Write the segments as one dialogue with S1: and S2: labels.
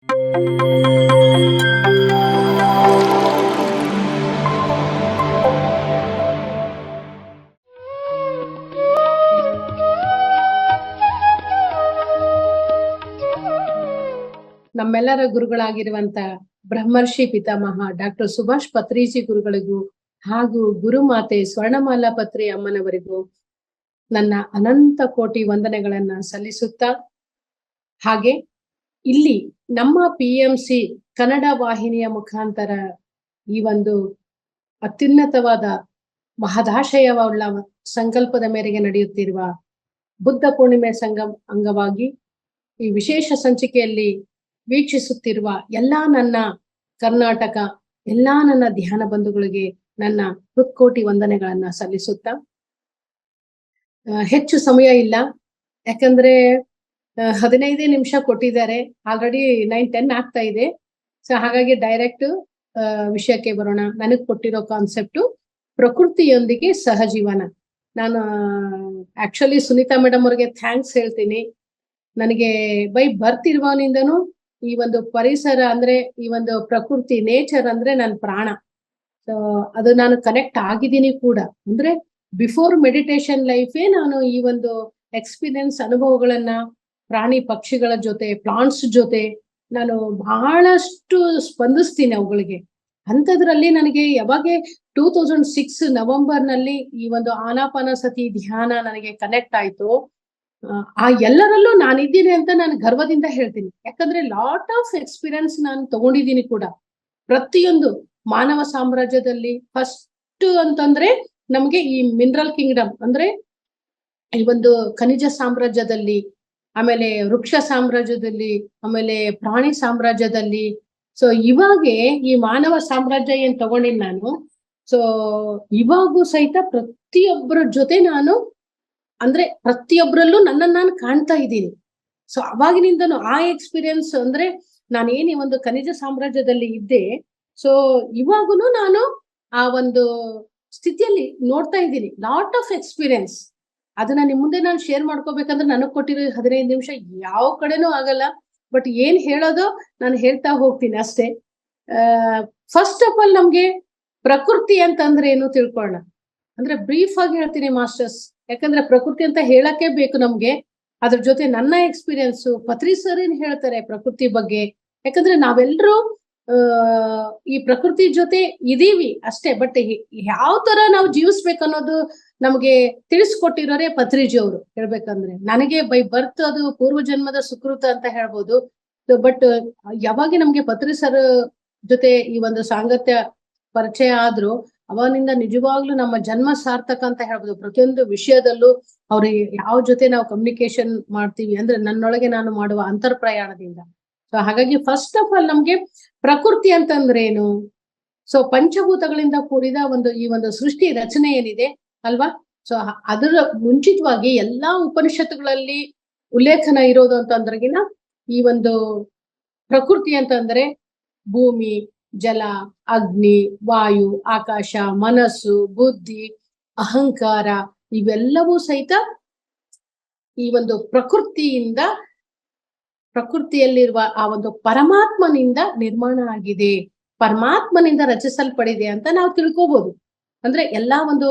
S1: ನಮ್ಮೆಲ್ಲರ ಗುರುಗಳಾಗಿರುವಂತ ಬ್ರಹ್ಮರ್ಷಿ ಪಿತಾಮಹ ಡಾಕ್ಟರ್ ಸುಭಾಷ್ ಪತ್ರಿಜಿ ಗುರುಗಳಿಗೂ ಹಾಗೂ ಗುರುಮಾತೆ ಸ್ವರ್ಣಮಾಲಾ ಪತ್ರಿ ಅಮ್ಮನವರಿಗೂ ನನ್ನ ಅನಂತ ಕೋಟಿ ವಂದನೆಗಳನ್ನ ಸಲ್ಲಿಸುತ್ತಾ, ಹಾಗೆ ಇಲ್ಲಿ ನಮ್ಮ PMC ಕನ್ನಡ ವಾಹಿನಿಯ ಮುಖಾಂತರ ಈ ಒಂದು ಅತ್ಯುನ್ನತವಾದ ಮಹದಾಶಯವುಳ್ಳ ಸಂಕಲ್ಪದ ಮೇರೆಗೆ ನಡೆಯುತ್ತಿರುವ ಬುದ್ಧ ಪೂರ್ಣಿಮೆ ಅಂಗವಾಗಿ ಈ ವಿಶೇಷ ಸಂಚಿಕೆಯಲ್ಲಿ ವೀಕ್ಷಿಸುತ್ತಿರುವ ಎಲ್ಲಾ ನನ್ನ ಕರ್ನಾಟಕ ಎಲ್ಲಾ ನನ್ನ ಧ್ಯಾನ ಬಂಧುಗಳಿಗೆ ನನ್ನ ಹೃತ್ಕೋಟಿ ವಂದನೆಗಳನ್ನ ಸಲ್ಲಿಸುತ್ತಾ, ಹೆಚ್ಚು ಸಮಯ ಇಲ್ಲ, ಯಾಕಂದ್ರೆ 15 ನಿಮಿಷ ಕೊಟ್ಟಿದ್ದಾರೆ, ಆಲ್ರೆಡಿ 9:10 ಆಗ್ತಾ ಇದೆ. ಸೊ ಹಾಗಾಗಿ ಡೈರೆಕ್ಟ್ ವಿಷಯಕ್ಕೆ ಬರೋಣ. ನನಗ್ ಕೊಟ್ಟಿರೋ ಕಾನ್ಸೆಪ್ಟು ಪ್ರಕೃತಿಯೊಂದಿಗೆ ಸಹಜೀವನ. ನಾನು ಆಕ್ಚುಲಿ ಸುನೀತಾ ಮೇಡಮ್ ಅವ್ರಿಗೆ ಥ್ಯಾಂಕ್ಸ್ ಹೇಳ್ತೀನಿ. ನನಗೆ ಬೈ ಬರ್ತ್ ಇರುವವನಿಂದನೂ ಈ ಒಂದು ಪರಿಸರ ಅಂದ್ರೆ ಈ ಒಂದು ಪ್ರಕೃತಿ ನೇಚರ್ ಅಂದ್ರೆ ನನ್ನ ಪ್ರಾಣ. ಸೊ ಅದು ನಾನು ಕನೆಕ್ಟ್ ಆಗಿದ್ದೀನಿ ಕೂಡ. ಅಂದ್ರೆ ಬಿಫೋರ್ ಮೆಡಿಟೇಷನ್ ಲೈಫೇ ನಾನು ಈ ಒಂದು ಎಕ್ಸ್ಪೀರಿಯನ್ಸ್ ಅನುಭವಗಳನ್ನ ಪ್ರಾಣಿ ಪಕ್ಷಿಗಳ ಜೊತೆ ಪ್ಲಾಂಟ್ಸ್ ಜೊತೆ ನಾನು ಬಹಳಷ್ಟು ಸ್ಪಂದಿಸ್ತೀನಿ ಅವುಗಳಿಗೆ. ಅಂಥದ್ರಲ್ಲಿ ನನಗೆ ಯಾವಾಗ 2006 ನವೆಂಬರ್ ನಲ್ಲಿ ಈ ಒಂದು ಆನಾಪಾನಸತಿ ಧ್ಯಾನ ನನಗೆ ಕನೆಕ್ಟ್ ಆಯ್ತು, ಆ ಎಲ್ಲರಲ್ಲೂ ನಾನಿದ್ದೀನಿ ಅಂತ ನಾನು ಗರ್ವದಿಂದ ಹೇಳ್ತೀನಿ. ಯಾಕಂದ್ರೆ ಲಾಟ್ ಆಫ್ ಎಕ್ಸ್ಪೀರಿಯನ್ಸ್ ನಾನು ತಗೊಂಡಿದ್ದೀನಿ ಕೂಡ. ಪ್ರತಿಯೊಂದು ಮಾನವ ಸಾಮ್ರಾಜ್ಯದಲ್ಲಿ ಫಸ್ಟ್ ಅಂತಂದ್ರೆ ನಮ್ಗೆ ಈ ಮಿನರಲ್ ಕಿಂಗ್ಡಮ್ ಅಂದ್ರೆ ಈ ಒಂದು ಖನಿಜ ಸಾಮ್ರಾಜ್ಯದಲ್ಲಿ, ಆಮೇಲೆ ವೃಕ್ಷ ಸಾಮ್ರಾಜ್ಯದಲ್ಲಿ, ಆಮೇಲೆ ಪ್ರಾಣಿ ಸಾಮ್ರಾಜ್ಯದಲ್ಲಿ. ಸೊ ಇವಾಗೆ ಈ ಮಾನವ ಸಾಮ್ರಾಜ್ಯ ಏನ್ ತಗೊಂಡಿನಿ ನಾನು. ಸೊ ಇವಾಗೂ ಸಹಿತ ಪ್ರತಿಯೊಬ್ಬರ ಜೊತೆ ನಾನು ಅಂದ್ರೆ ಪ್ರತಿಯೊಬ್ಬರಲ್ಲೂ ನನ್ನನ್ನು ನಾನು ಕಾಣ್ತಾ ಇದ್ದೀನಿ. ಸೊ ಅವಾಗಿನಿಂದನು ಆ ಎಕ್ಸ್ಪೀರಿಯನ್ಸ್ ಅಂದ್ರೆ ನಾನೇನ್ ಈ ಒಂದು ಖನಿಜ ಸಾಮ್ರಾಜ್ಯದಲ್ಲಿ ಇದ್ದೆ, ಸೊ ಇವಾಗುನು ನಾನು ಆ ಒಂದು ಸ್ಥಿತಿಯಲ್ಲಿ ನೋಡ್ತಾ ಇದ್ದೀನಿ. ಲಾಟ್ ಆಫ್ ಎಕ್ಸ್ಪೀರಿಯನ್ಸ್ ಅದನ್ನ ನಿಮ್ ಮುಂದೆ ನಾನು ಶೇರ್ ಮಾಡ್ಕೋಬೇಕಂದ್ರೆ ನನಗ್ ಕೊಟ್ಟಿರೋ 15 ನಿಮಿಷ ಯಾವ ಕಡೆನೂ ಆಗಲ್ಲ. ಬಟ್ ಏನ್ ಹೇಳೋದು ನಾನು ಹೇಳ್ತಾ ಹೋಗ್ತೀನಿ ಅಷ್ಟೇ. ಫಸ್ಟ್ ಆಫ್ ಆಲ್ ನಮ್ಗೆ ಪ್ರಕೃತಿ ಅಂತಂದ್ರೆ ಏನು ತಿಳ್ಕೊಳ್ಳೋಣ. ಅಂದ್ರೆ ಬ್ರೀಫ್ ಆಗಿ ಹೇಳ್ತೀನಿ ಮಾಸ್ಟರ್ಸ್, ಯಾಕಂದ್ರೆ ಪ್ರಕೃತಿ ಅಂತ ಹೇಳಕ್ಕೆ ಬೇಕು ನಮ್ಗೆ. ಅದ್ರ ಜೊತೆ ನನ್ನ ಎಕ್ಸ್ಪೀರಿಯನ್ಸ್ ಪತ್ರಿ ಸರ್ ಏನ್ ಹೇಳ್ತಾರೆ ಪ್ರಕೃತಿ ಬಗ್ಗೆ. ಯಾಕಂದ್ರೆ ನಾವೆಲ್ಲರೂ ಈ ಪ್ರಕೃತಿ ಜೊತೆ ಇದೀವಿ ಅಷ್ಟೇ, ಬಟ್ ಯಾವ ತರ ನಾವು ಜೀವಿಸ್ಬೇಕು ಅನ್ನೋದು ನಮ್ಗೆ ತಿಳಿಸ್ಕೊಟ್ಟಿರೋರೆ ಪತ್ರಿಜಿ ಅವರು. ಹೇಳ್ಬೇಕಂದ್ರೆ ನನಗೆ ಬೈ ಬರ್ತ್ ಅದು ಪೂರ್ವ ಜನ್ಮದ ಸುಕೃತ ಅಂತ ಹೇಳ್ಬೋದು. ಬಟ್ ಯಾವಾಗ ನಮ್ಗೆ ಪತ್ರಿ ಸರ್ ಜೊತೆ ಈ ಒಂದು ಸಾಂಗತ್ಯ ಪರಿಚಯ ಆದ್ರು, ಅವನಿಂದ ನಿಜವಾಗ್ಲೂ ನಮ್ಮ ಜನ್ಮ ಸಾರ್ಥಕ ಅಂತ ಹೇಳ್ಬೋದು. ಪ್ರತಿಯೊಂದು ವಿಷಯದಲ್ಲೂ ಅವ್ರು ಯಾವ ಜೊತೆ ನಾವು ಕಮ್ಯುನಿಕೇಶನ್ ಮಾಡ್ತೀವಿ ಅಂದ್ರೆ ನನ್ನೊಳಗೆ ನಾನು ಮಾಡುವ ಅಂತರ್ ಪ್ರಯಾಣದಿಂದ. ಸೊ ಹಾಗಾಗಿ ಫಸ್ಟ್ ಆಫ್ ಆಲ್ ನಮ್ಗೆ ಪ್ರಕೃತಿ ಅಂತಂದ್ರೆ ಏನು. ಸೊ ಪಂಚಭೂತಗಳಿಂದ ಕೂಡಿದ ಒಂದು ಈ ಒಂದು ಸೃಷ್ಟಿ ರಚನೆ ಏನಿದೆ ಅಲ್ವಾ. ಸೊ ಅದರ ಮುಂಚಿತವಾಗಿ ಎಲ್ಲಾ ಉಪನಿಷತ್ತುಗಳಲ್ಲಿ ಉಲ್ಲೇಖನ ಇರೋದು ಅಂತಂದ್ರಗಿನ ಈ ಒಂದು ಪ್ರಕೃತಿ ಅಂತಂದ್ರೆ ಭೂಮಿ, ಜಲ, ಅಗ್ನಿ, ವಾಯು, ಆಕಾಶ, ಮನಸ್ಸು, ಬುದ್ಧಿ, ಅಹಂಕಾರ ಇವೆಲ್ಲವೂ ಸಹಿತ ಈ ಒಂದು ಪ್ರಕೃತಿಯಲ್ಲಿರುವ ಆ ಒಂದು ಪರಮಾತ್ಮನಿಂದ ನಿರ್ಮಾಣ ಆಗಿದೆ, ಪರಮಾತ್ಮನಿಂದ ರಚಿಸಲ್ಪಡಿದೆ ಅಂತ ನಾವು ತಿಳ್ಕೋಬಹುದು. ಅಂದ್ರೆ ಎಲ್ಲಾ ಒಂದು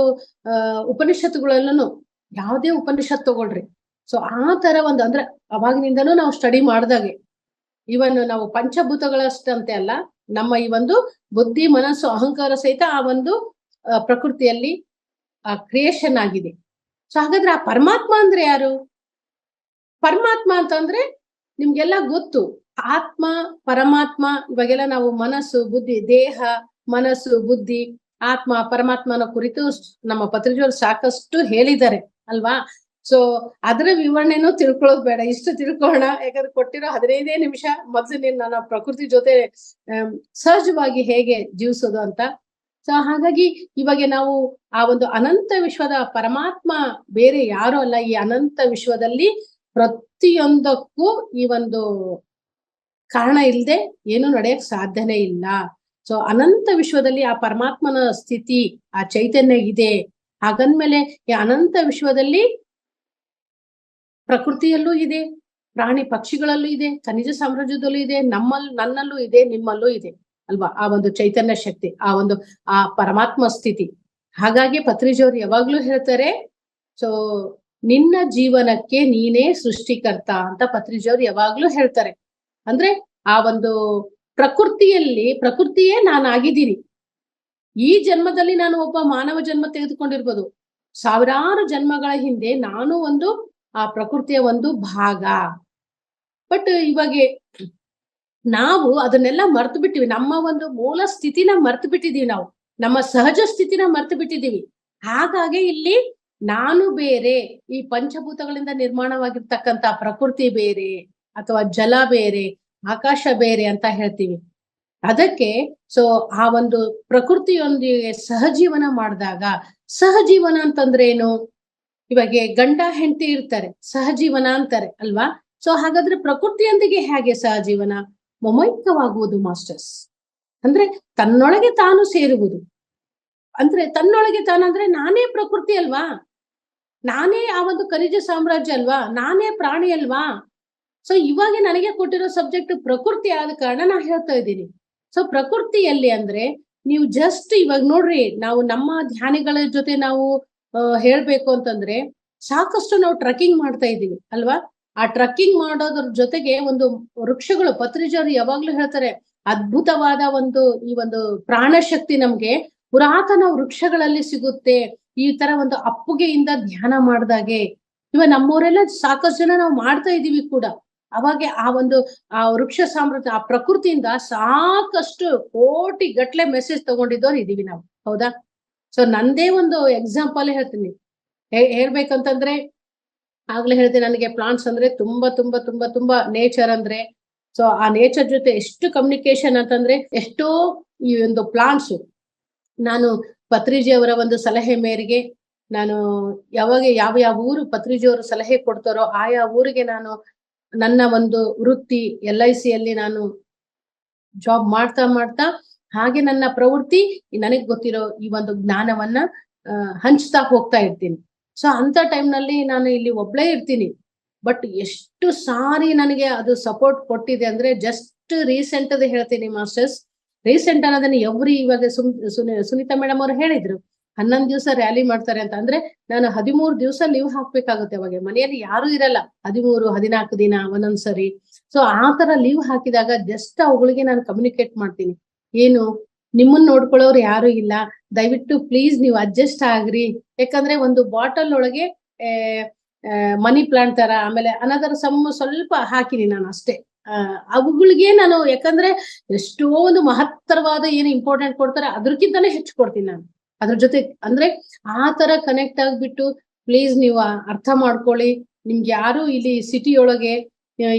S1: ಉಪನಿಷತ್ತುಗಳಲ್ಲೂ ಯಾವುದೇ ಉಪನಿಷತ್ ತಗೊಳ್ರಿ, ಸೊ ಆ ತರ ಒಂದು ಅಂದ್ರೆ ಅವಾಗಿನಿಂದನೂ ನಾವು ಸ್ಟಡಿ ಮಾಡ್ದಾಗೆ ಇವನ್ ನಾವು ಪಂಚಭೂತಗಳಷ್ಟಂತೆ ಅಲ್ಲ, ನಮ್ಮ ಈ ಒಂದು ಬುದ್ಧಿ, ಮನಸ್ಸು, ಅಹಂಕಾರ ಸಹಿತ ಆ ಒಂದು ಪ್ರಕೃತಿಯಲ್ಲಿ ಕ್ರಿಯೇಷನ್ ಆಗಿದೆ. ಸೊ ಹಾಗಾದ್ರೆ ಆ ಪರಮಾತ್ಮ ಅಂದ್ರೆ ಯಾರು? ಪರಮಾತ್ಮ ಅಂತಂದ್ರೆ ನಿಮ್ಗೆಲ್ಲ ಗೊತ್ತು, ಆತ್ಮ ಪರಮಾತ್ಮ. ಇವಾಗೆಲ್ಲ ನಾವು ಮನಸ್ಸು, ಬುದ್ಧಿ, ದೇಹ, ಮನಸ್ಸು, ಬುದ್ಧಿ, ಆತ್ಮ, ಪರಮಾತ್ಮನ ಕುರಿತು ನಮ್ಮ ಪತ್ರಿಜಿಯವರು ಸಾಕಷ್ಟು ಹೇಳಿದ್ದಾರೆ ಅಲ್ವಾ. ಸೊ ಅದರ ವಿವರಣೆನೂ ತಿಳ್ಕೊಳ್ಳೋದು ಬೇಡ, ಇಷ್ಟು ತಿಳ್ಕೊಳ್ಳೋಣ. ಯಾಕಂದ್ರೆ ಕೊಟ್ಟಿರೋ 15 ನಿಮಿಷ ಮೊದಲು ನನ್ನ ಪ್ರಕೃತಿ ಜೊತೆ ಸಹಜವಾಗಿ ಹೇಗೆ ಜೀವಿಸೋದು ಅಂತ. ಸೊ ಹಾಗಾಗಿ ಇವಾಗ ನಾವು ಆ ಒಂದು ಅನಂತ ವಿಶ್ವದ ಪರಮಾತ್ಮ ಬೇರೆ ಯಾರು ಅಲ್ಲ. ಈ ಅನಂತ ವಿಶ್ವದಲ್ಲಿ ಪ್ರತಿಯೊಂದಕ್ಕೂ ಈ ಒಂದು ಕಾರಣ ಇಲ್ಲದೆ ಏನು ನಡೆಯಕ್ ಸಾಧ್ಯನೇ ಇಲ್ಲ. ಸೊ ಅನಂತ ವಿಶ್ವದಲ್ಲಿ ಆ ಪರಮಾತ್ಮನ ಸ್ಥಿತಿ, ಆ ಚೈತನ್ಯ ಇದೆ. ಹಾಗಂದ್ಮೇಲೆ ಈ ಅನಂತ ವಿಶ್ವದಲ್ಲಿ ಪ್ರಕೃತಿಯಲ್ಲೂ ಇದೆ, ಪ್ರಾಣಿ ಪಕ್ಷಿಗಳಲ್ಲೂ ಇದೆ, ಖನಿಜ ಸಾಮ್ರಾಜ್ಯದಲ್ಲೂ ಇದೆ, ನನ್ನಲ್ಲೂ ಇದೆ, ನಿಮ್ಮಲ್ಲೂ ಇದೆ ಅಲ್ವಾ? ಆ ಒಂದು ಚೈತನ್ಯ ಶಕ್ತಿ, ಆ ಒಂದು ಆ ಪರಮಾತ್ಮ ಸ್ಥಿತಿ. ಹಾಗಾಗಿ ಪತ್ರಿಜಿಯವರು ಯಾವಾಗ್ಲೂ ಹೇಳ್ತಾರೆ, ಸೊ ನಿನ್ನ ಜೀವನಕ್ಕೆ ನೀನೇ ಸೃಷ್ಟಿಕರ್ತ ಅಂತ ಪತ್ರಿಜಿಯವರು ಯಾವಾಗ್ಲೂ ಹೇಳ್ತಾರೆ. ಅಂದ್ರೆ ಆ ಒಂದು ಪ್ರಕೃತಿಯೇ ನಾನಾಗಿದ್ದೀನಿ. ಈ ಜನ್ಮದಲ್ಲಿ ನಾನು ಒಬ್ಬ ಮಾನವ ಜನ್ಮ ತೆಗೆದುಕೊಂಡಿರ್ಬೋದು, ಸಾವಿರಾರು ಜನ್ಮಗಳ ಹಿಂದೆ ನಾನು ಒಂದು ಆ ಪ್ರಕೃತಿಯ ಒಂದು ಭಾಗ. ಬಟ್ ಇವಾಗ ನಾವು ಅದನ್ನೆಲ್ಲ ಮರ್ತು ಬಿಟ್ಟಿವಿ. ನಮ್ಮ ಒಂದು ಮೂಲ ಸ್ಥಿತಿನ ಮರ್ತು ಬಿಟ್ಟಿದೀವಿ. ನಾವು ನಮ್ಮ ಸಹಜ ಸ್ಥಿತಿನ ಮರ್ತು ಬಿಟ್ಟಿದೀವಿ. ಹಾಗಾಗಿ ಇಲ್ಲಿ ನಾನು ಬೇರೆ, ಈ ಪಂಚಭೂತಗಳಿಂದ ನಿರ್ಮಾಣವಾಗಿರ್ತಕ್ಕಂತ ಪ್ರಕೃತಿ ಬೇರೆ, ಅಥವಾ ಜಲ ಬೇರೆ, ಆಕಾಶ ಬೇರೆ ಅಂತ ಹೇಳ್ತೀವಿ. ಅದಕ್ಕೆ ಸೊ ಆ ಒಂದು ಪ್ರಕೃತಿಯೊಂದಿಗೆ ಸಹಜೀವನ ಮಾಡಿದಾಗ, ಸಹಜೀವನ ಅಂತಂದ್ರೆ ಏನು? ಇವಾಗ ಗಂಡ ಹೆಂಡತಿ ಇರ್ತಾರೆ, ಸಹಜೀವನ ಅಂತಾರೆ ಅಲ್ವಾ? ಸೊ ಹಾಗಾದ್ರೆ ಪ್ರಕೃತಿಯೊಂದಿಗೆ ಹೇಗೆ ಸಹಜೀವನ? ಮಮೈಕ್ಯವಾಗುವುದು ಮಾಸ್ಟರ್ಸ್. ಅಂದ್ರೆ ತನ್ನೊಳಗೆ ತಾನು ಸೇರುವುದು. ಅಂದ್ರೆ ತನ್ನೊಳಗೆ ತಾನಂದ್ರೆ ನಾನೇ ಪ್ರಕೃತಿ ಅಲ್ವಾ, ನಾನೇ ಆ ಒಂದು ಖನಿಜ ಸಾಮ್ರಾಜ್ಯ ಅಲ್ವಾ, ನಾನೇ ಪ್ರಾಣಿ ಅಲ್ವಾ. ಸೊ ಇವಾಗ ನನಗೆ ಕೊಟ್ಟಿರೋ ಸಬ್ಜೆಕ್ಟ್ ಪ್ರಕೃತಿ ಆದ ಕಾರಣ ನಾ ಹೇಳ್ತಾ ಇದ್ದೀನಿ. ಸೊ ಪ್ರಕೃತಿಯಲ್ಲಿ ಅಂದ್ರೆ ನೀವು ಜಸ್ಟ್ ಇವಾಗ ನೋಡ್ರಿ, ನಾವು ನಮ್ಮ ಧ್ಯಾನಿಗಳ ಜೊತೆ ನಾವು ಹೇಳ್ಬೇಕು ಅಂತಂದ್ರೆ ಸಾಕಷ್ಟು ನಾವು ಟ್ರಕ್ಕಿಂಗ್ ಮಾಡ್ತಾ ಇದೀವಿ ಅಲ್ವಾ? ಆ ಟ್ರಕ್ಕಿಂಗ್ ಮಾಡೋದ್ರ ಜೊತೆಗೆ ಒಂದು ವೃಕ್ಷಗಳು, ಪತ್ರಿಜಿಯವರು ಯಾವಾಗ್ಲೂ ಹೇಳ್ತಾರೆ, ಅದ್ಭುತವಾದ ಈ ಒಂದು ಪ್ರಾಣಶಕ್ತಿ ನಮ್ಗೆ ಪುರಾತನ ವೃಕ್ಷಗಳಲ್ಲಿ ಸಿಗುತ್ತೆ. ಈ ತರ ಒಂದು ಅಪ್ಪುಗೆಯಿಂದ ಧ್ಯಾನ ಮಾಡ್ದಾಗೆ ಇವ ನಮ್ಮವರೆಲ್ಲ ಸಾಕಷ್ಟು ಜನ ನಾವು ಮಾಡ್ತಾ ಇದೀವಿ ಕೂಡ. ಅವಾಗ ಆ ವೃಕ್ಷ ಸಾಮ್ರಾಜ್ಯ, ಆ ಪ್ರಕೃತಿಯಿಂದ ಸಾಕಷ್ಟು ಕೋಟಿ ಗಟ್ಲೆ ಮೆಸೇಜ್ ತಗೊಂಡಿದ್ದವ್ರು ಇದೀವಿ ನಾವು, ಹೌದಾ? ಸೊ ನಂದೇ ಒಂದು ಎಕ್ಸಾಂಪಲ್ ಹೇಳ್ತೀನಿ. ಹೇಳ್ಬೇಕಂತಂದ್ರೆ ಆಗ್ಲೇ ಹೇಳ್ತೀನಿ, ನನಗೆ ಪ್ಲಾಂಟ್ಸ್ ಅಂದ್ರೆ ತುಂಬಾ ತುಂಬಾ ತುಂಬಾ ತುಂಬಾ ನೇಚರ್ ಅಂದ್ರೆ, ಸೊ ಆ ನೇಚರ್ ಜೊತೆ ಎಷ್ಟು ಕಮ್ಯುನಿಕೇಶನ್ ಅಂತಂದ್ರೆ, ಎಷ್ಟೋ ಈ ಒಂದು ಪ್ಲಾಂಟ್ಸ್ ನಾನು ಪತ್ರಿಜಿಯವರ ಒಂದು ಸಲಹೆ ಮೇರೆಗೆ ನಾನು ಯಾವಾಗ ಯಾವ ಊರು ಪತ್ರಿಜಿಯವರು ಸಲಹೆ ಕೊಡ್ತಾರೋ ಆಯಾ ಊರಿಗೆ ನಾನು ನನ್ನ ಒಂದು ವೃತ್ತಿ LIC ಅಲ್ಲಿ ನಾನು ಜಾಬ್ ಮಾಡ್ತಾ ಹಾಗೆ ನನ್ನ ಪ್ರವೃತ್ತಿ ನನಗ್ ಗೊತ್ತಿರೋ ಈ ಒಂದು ಜ್ಞಾನವನ್ನ ಹಂಚ್ತಾ ಹೋಗ್ತಾ ಇರ್ತೀನಿ. ಸೊ ಅಂತ ಟೈಮ್ನಲ್ಲಿ ನಾನು ಇಲ್ಲಿ ಒಬ್ಳೇ ಇರ್ತೀನಿ. ಬಟ್ ಎಷ್ಟು ಸಾರಿ ನನಗೆ ಅದು ಸಪೋರ್ಟ್ ಕೊಟ್ಟಿದೆ ಅಂದ್ರೆ, ಜಸ್ಟ್ ರೀಸೆಂಟ್ ಅದು ಹೇಳ್ತೀನಿ ಮಾಸ್ಟರ್ಸ್. ರೀಸೆಂಟ್ ಅನ್ನೋದನ್ನ ಇವಾಗ ಸುನೀತಾ ಮೇಡಮ್ ಅವ್ರು ಹೇಳಿದ್ರು 11 ದಿವಸ ರ್ಯಾಲಿ ಮಾಡ್ತಾರೆ ಅಂತ. ಅಂದ್ರೆ ನಾನು 13 ದಿವಸ ಲೀವ್ ಹಾಕ್ಬೇಕಾಗುತ್ತೆ. ಅವಾಗ ಮನೆಯಲ್ಲಿ ಯಾರು ಇರಲ್ಲ, 13-14 ದಿನ ಒಂದೊಂದ್ಸರಿ. ಸೊ ಆ ತರ ಲೀವ್ ಹಾಕಿದಾಗ ಜಸ್ಟ್ ಅವುಗಳಿಗೆ ನಾನು ಕಮ್ಯುನಿಕೇಟ್ ಮಾಡ್ತೀನಿ, ಏನು ನಿಮ್ಮನ್ನ ನೋಡ್ಕೊಳ್ಳೋರು ಯಾರು ಇಲ್ಲ, ದಯವಿಟ್ಟು ಪ್ಲೀಸ್ ನೀವು ಅಡ್ಜಸ್ಟ್ ಆಗ್ರಿ. ಯಾಕಂದ್ರೆ ಒಂದು ಬಾಟಲ್ ಒಳಗೆ ಮನಿ ಪ್ಲಾಂಟ್ ತರ, ಆಮೇಲೆ ಅನದರ ಸ್ವಲ್ಪ ಹಾಕಿನಿ ನಾನು ಅಷ್ಟೇ. ಅವುಗಳಿಗೆ ನಾನು, ಯಾಕಂದ್ರೆ ಎಷ್ಟೋ ಒಂದು ಮಹತ್ತರವಾದ ಏನು ಇಂಪಾರ್ಟೆಂಟ್ ಕೊಡ್ತಾರೆ ಅದ್ರಕ್ಕಿಂತಾನೆ ಹೆಚ್ಚು ಕೊಡ್ತೀನಿ ನಾನು ಅದ್ರ ಜೊತೆ. ಅಂದ್ರೆ ಆ ತರ ಕನೆಕ್ಟ್ ಆಗ್ಬಿಟ್ಟು ಪ್ಲೀಸ್ ನೀವು ಅರ್ಥ ಮಾಡ್ಕೊಳ್ಳಿ. ನಿಮ್ಗೆ ಯಾರು ಇಲ್ಲಿ ಸಿಟಿ ಒಳಗೆ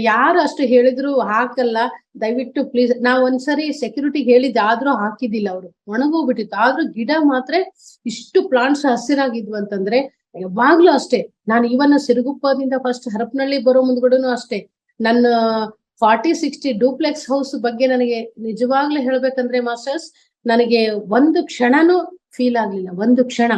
S1: ಯಾರು ಅಷ್ಟು ಹೇಳಿದ್ರು ಹಾಕಲ್ಲ, ದಯವಿಟ್ಟು ಪ್ಲೀಸ್. ನಾವ್ ಒಂದ್ಸರಿ ಸೆಕ್ಯೂರಿಟಿ ಹೇಳಿದ್ದಾದ್ರೂ ಹಾಕಿದ್ದಿಲ್ಲ, ಅವರು ಒಣಗೋಗ್ಬಿಟ್ಟಿತ್ತು. ಆದ್ರೂ ಗಿಡ ಮಾತ್ರ ಇಷ್ಟು ಪ್ಲಾಂಟ್ಸ್ ಹಸಿರಾಗಿದ್ವು ಅಂತಂದ್ರೆ ಯಾವಾಗ್ಲೂ ಅಷ್ಟೇ. ನಾನು ಇವನ್ನ ಸಿರುಗುಪ್ಪದಿಂದ ಫಸ್ಟ್ ಹರಪನಹಳ್ಳಿ ಬರೋ ಮುಂದ್ಗಡೆನು ಅಷ್ಟೇ, ನನ್ನ 40-60 ಡೂಪ್ಲೆಕ್ಸ್ ಹೌಸ್ ಬಗ್ಗೆ ನನಗೆ ನಿಜವಾಗ್ಲೂ ಹೇಳ್ಬೇಕಂದ್ರೆ ಮಾಸ್ಟರ್ಸ್, ನನಗೆ ಒಂದು ಕ್ಷಣನೂ ಫೀಲ್ ಆಗ್ಲಿಲ್ಲ, ಒಂದು ಕ್ಷಣ.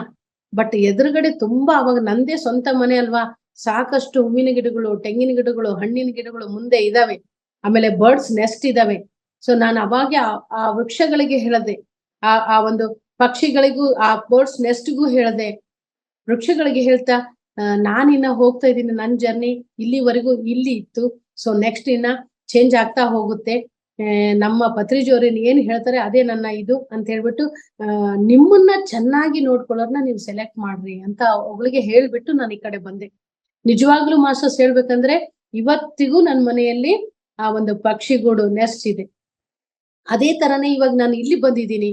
S1: ಬಟ್ ಎದುರುಗಡೆ ತುಂಬಾ, ಅವಾಗ ನಂದೇ ಸ್ವಂತ ಮನೆ ಅಲ್ವಾ, ಸಾಕಷ್ಟು ಹೂವಿನ ಗಿಡಗಳು, ತೆಂಗಿನ ಗಿಡಗಳು, ಹಣ್ಣಿನ ಗಿಡಗಳು ಮುಂದೆ ಇದಾವೆ, ಆಮೇಲೆ ಬರ್ಡ್ಸ್ ನೆಸ್ಟ್ ಇದಾವೆ. ಸೊ ನಾನು ಅವಾಗ ಆ ವೃಕ್ಷಗಳಿಗೆ ಹೇಳದೆ, ಆ ಒಂದು ಪಕ್ಷಿಗಳಿಗೂ, ಆ ಬರ್ಡ್ಸ್ ನೆಸ್ಟ್ಗೂ ಹೇಳದೆ, ವೃಕ್ಷಗಳಿಗೆ ಹೇಳ್ತಾ ನಾನಿನ್ನ ಹೋಗ್ತಾ ಇದ್ದೀನಿ, ನನ್ ಜರ್ನಿ ಇಲ್ಲಿವರೆಗೂ ಇಲ್ಲಿ ಇತ್ತು. ಸೊ ನೆಕ್ಸ್ಟ್ ಇನ್ನ ಚೇಂಜ್ ಆಗ್ತಾ ಹೋಗುತ್ತೆ. ನಮ್ಮ ಪತ್ರಿಜಿಯವ್ರೇನ್ ಏನ್ ಹೇಳ್ತಾರೆ ಅದೇ ನನ್ನ ಇದು ಅಂತ ಹೇಳ್ಬಿಟ್ಟು, ನಿಮ್ಮನ್ನ ಚೆನ್ನಾಗಿ ನೋಡ್ಕೊಳ್ಳೋರ್ನ ನೀವು ಸೆಲೆಕ್ಟ್ ಮಾಡ್ರಿ ಅಂತ ಅವಳಿಗೆ ಹೇಳ್ಬಿಟ್ಟು ನಾನು ಈ ಕಡೆ ಬಂದೆ. ನಿಜವಾಗ್ಲೂ ಮಾಸ್ಟರ್ಸ್ ಹೇಳ್ಬೇಕಂದ್ರೆ ಇವತ್ತಿಗೂ ನನ್ನ ಮನೆಯಲ್ಲಿ ಆ ಒಂದು ಪಕ್ಷಿಗೂಡು ನೆಸ್ಟ್ ಇದೆ. ಅದೇ ತರನೇ ಇವಾಗ ನಾನು ಇಲ್ಲಿ ಬಂದಿದ್ದೀನಿ,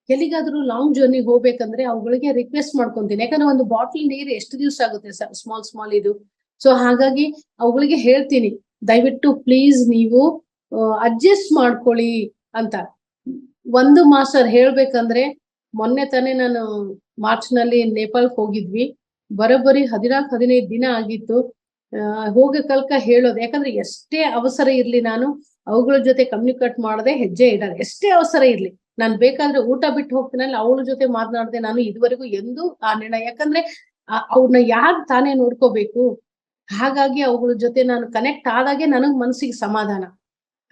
S1: ಎಲ್ಲಿಗಾದ್ರೂ ಲಾಂಗ್ ಜರ್ನಿ ಹೋಗ್ಬೇಕಂದ್ರೆ ಅವುಗಳಿಗೆ ರಿಕ್ವೆಸ್ಟ್ ಮಾಡ್ಕೊಂತೀನಿ. ಯಾಕಂದ್ರೆ ಒಂದು ಬಾಟಲ್ ನೀರು ಎಷ್ಟು ದಿವಸ ಆಗುತ್ತೆ, ಸ್ಮಾಲ್ ಇದು. ಸೊ ಹಾಗಾಗಿ ಅವುಗಳಿಗೆ ಹೇಳ್ತೀನಿ, ದಯವಿಟ್ಟು ಪ್ಲೀಸ್ ನೀವು ಅಡ್ಜಸ್ಟ್ ಮಾಡ್ಕೊಳ್ಳಿ ಅಂತ. ಒಂದು ಮಾಸ್ಟರ್ ಹೇಳ್ಬೇಕಂದ್ರೆ, ಮೊನ್ನೆ ತಾನೇ ನಾನು ಮಾರ್ಚ್ ನಲ್ಲಿ ನೇಪಾಳಕ್ಕೆ ಹೋಗಿದ್ವಿ. ಬರೋಬ್ಬರಿ 14-15 ದಿನ ಆಗಿತ್ತು. ಹೋಗೋ ಕಲ್ಕ ಹೇಳೋದು, ಯಾಕಂದ್ರೆ ಎಷ್ಟೇ ಅವಸರ ಇರ್ಲಿ ನಾನು ಅವುಗಳ ಜೊತೆ ಕಮ್ಯುನಿಕೇಟ್ ಮಾಡದೆ ಹೆಜ್ಜೆ ಇಡಲ್ಲ. ಎಷ್ಟೇ ಅವಸರ ಇರ್ಲಿ, ನಾನು ಬೇಕಾದ್ರೆ ಊಟ ಬಿಟ್ಟು ಹೋಗ್ತೀನಲ್ಲ, ಅವಳ ಜೊತೆ ಮಾತನಾಡದೆ ನಾನು ಇದುವರೆಗೂ ಎಂದೂ ಆ ನಿರ್ಣಯ. ಯಾಕಂದ್ರೆ ಅವ್ರನ್ನ ಯಾರು ತಾನೇ ನೋಡ್ಕೋಬೇಕು, ಹಾಗಾಗಿ ಅವುಗಳ ಜೊತೆ ನಾನು ಕನೆಕ್ಟ್ ಆದಾಗೆ ನನಗ್ ಮನಸ್ಸಿಗೆ ಸಮಾಧಾನ.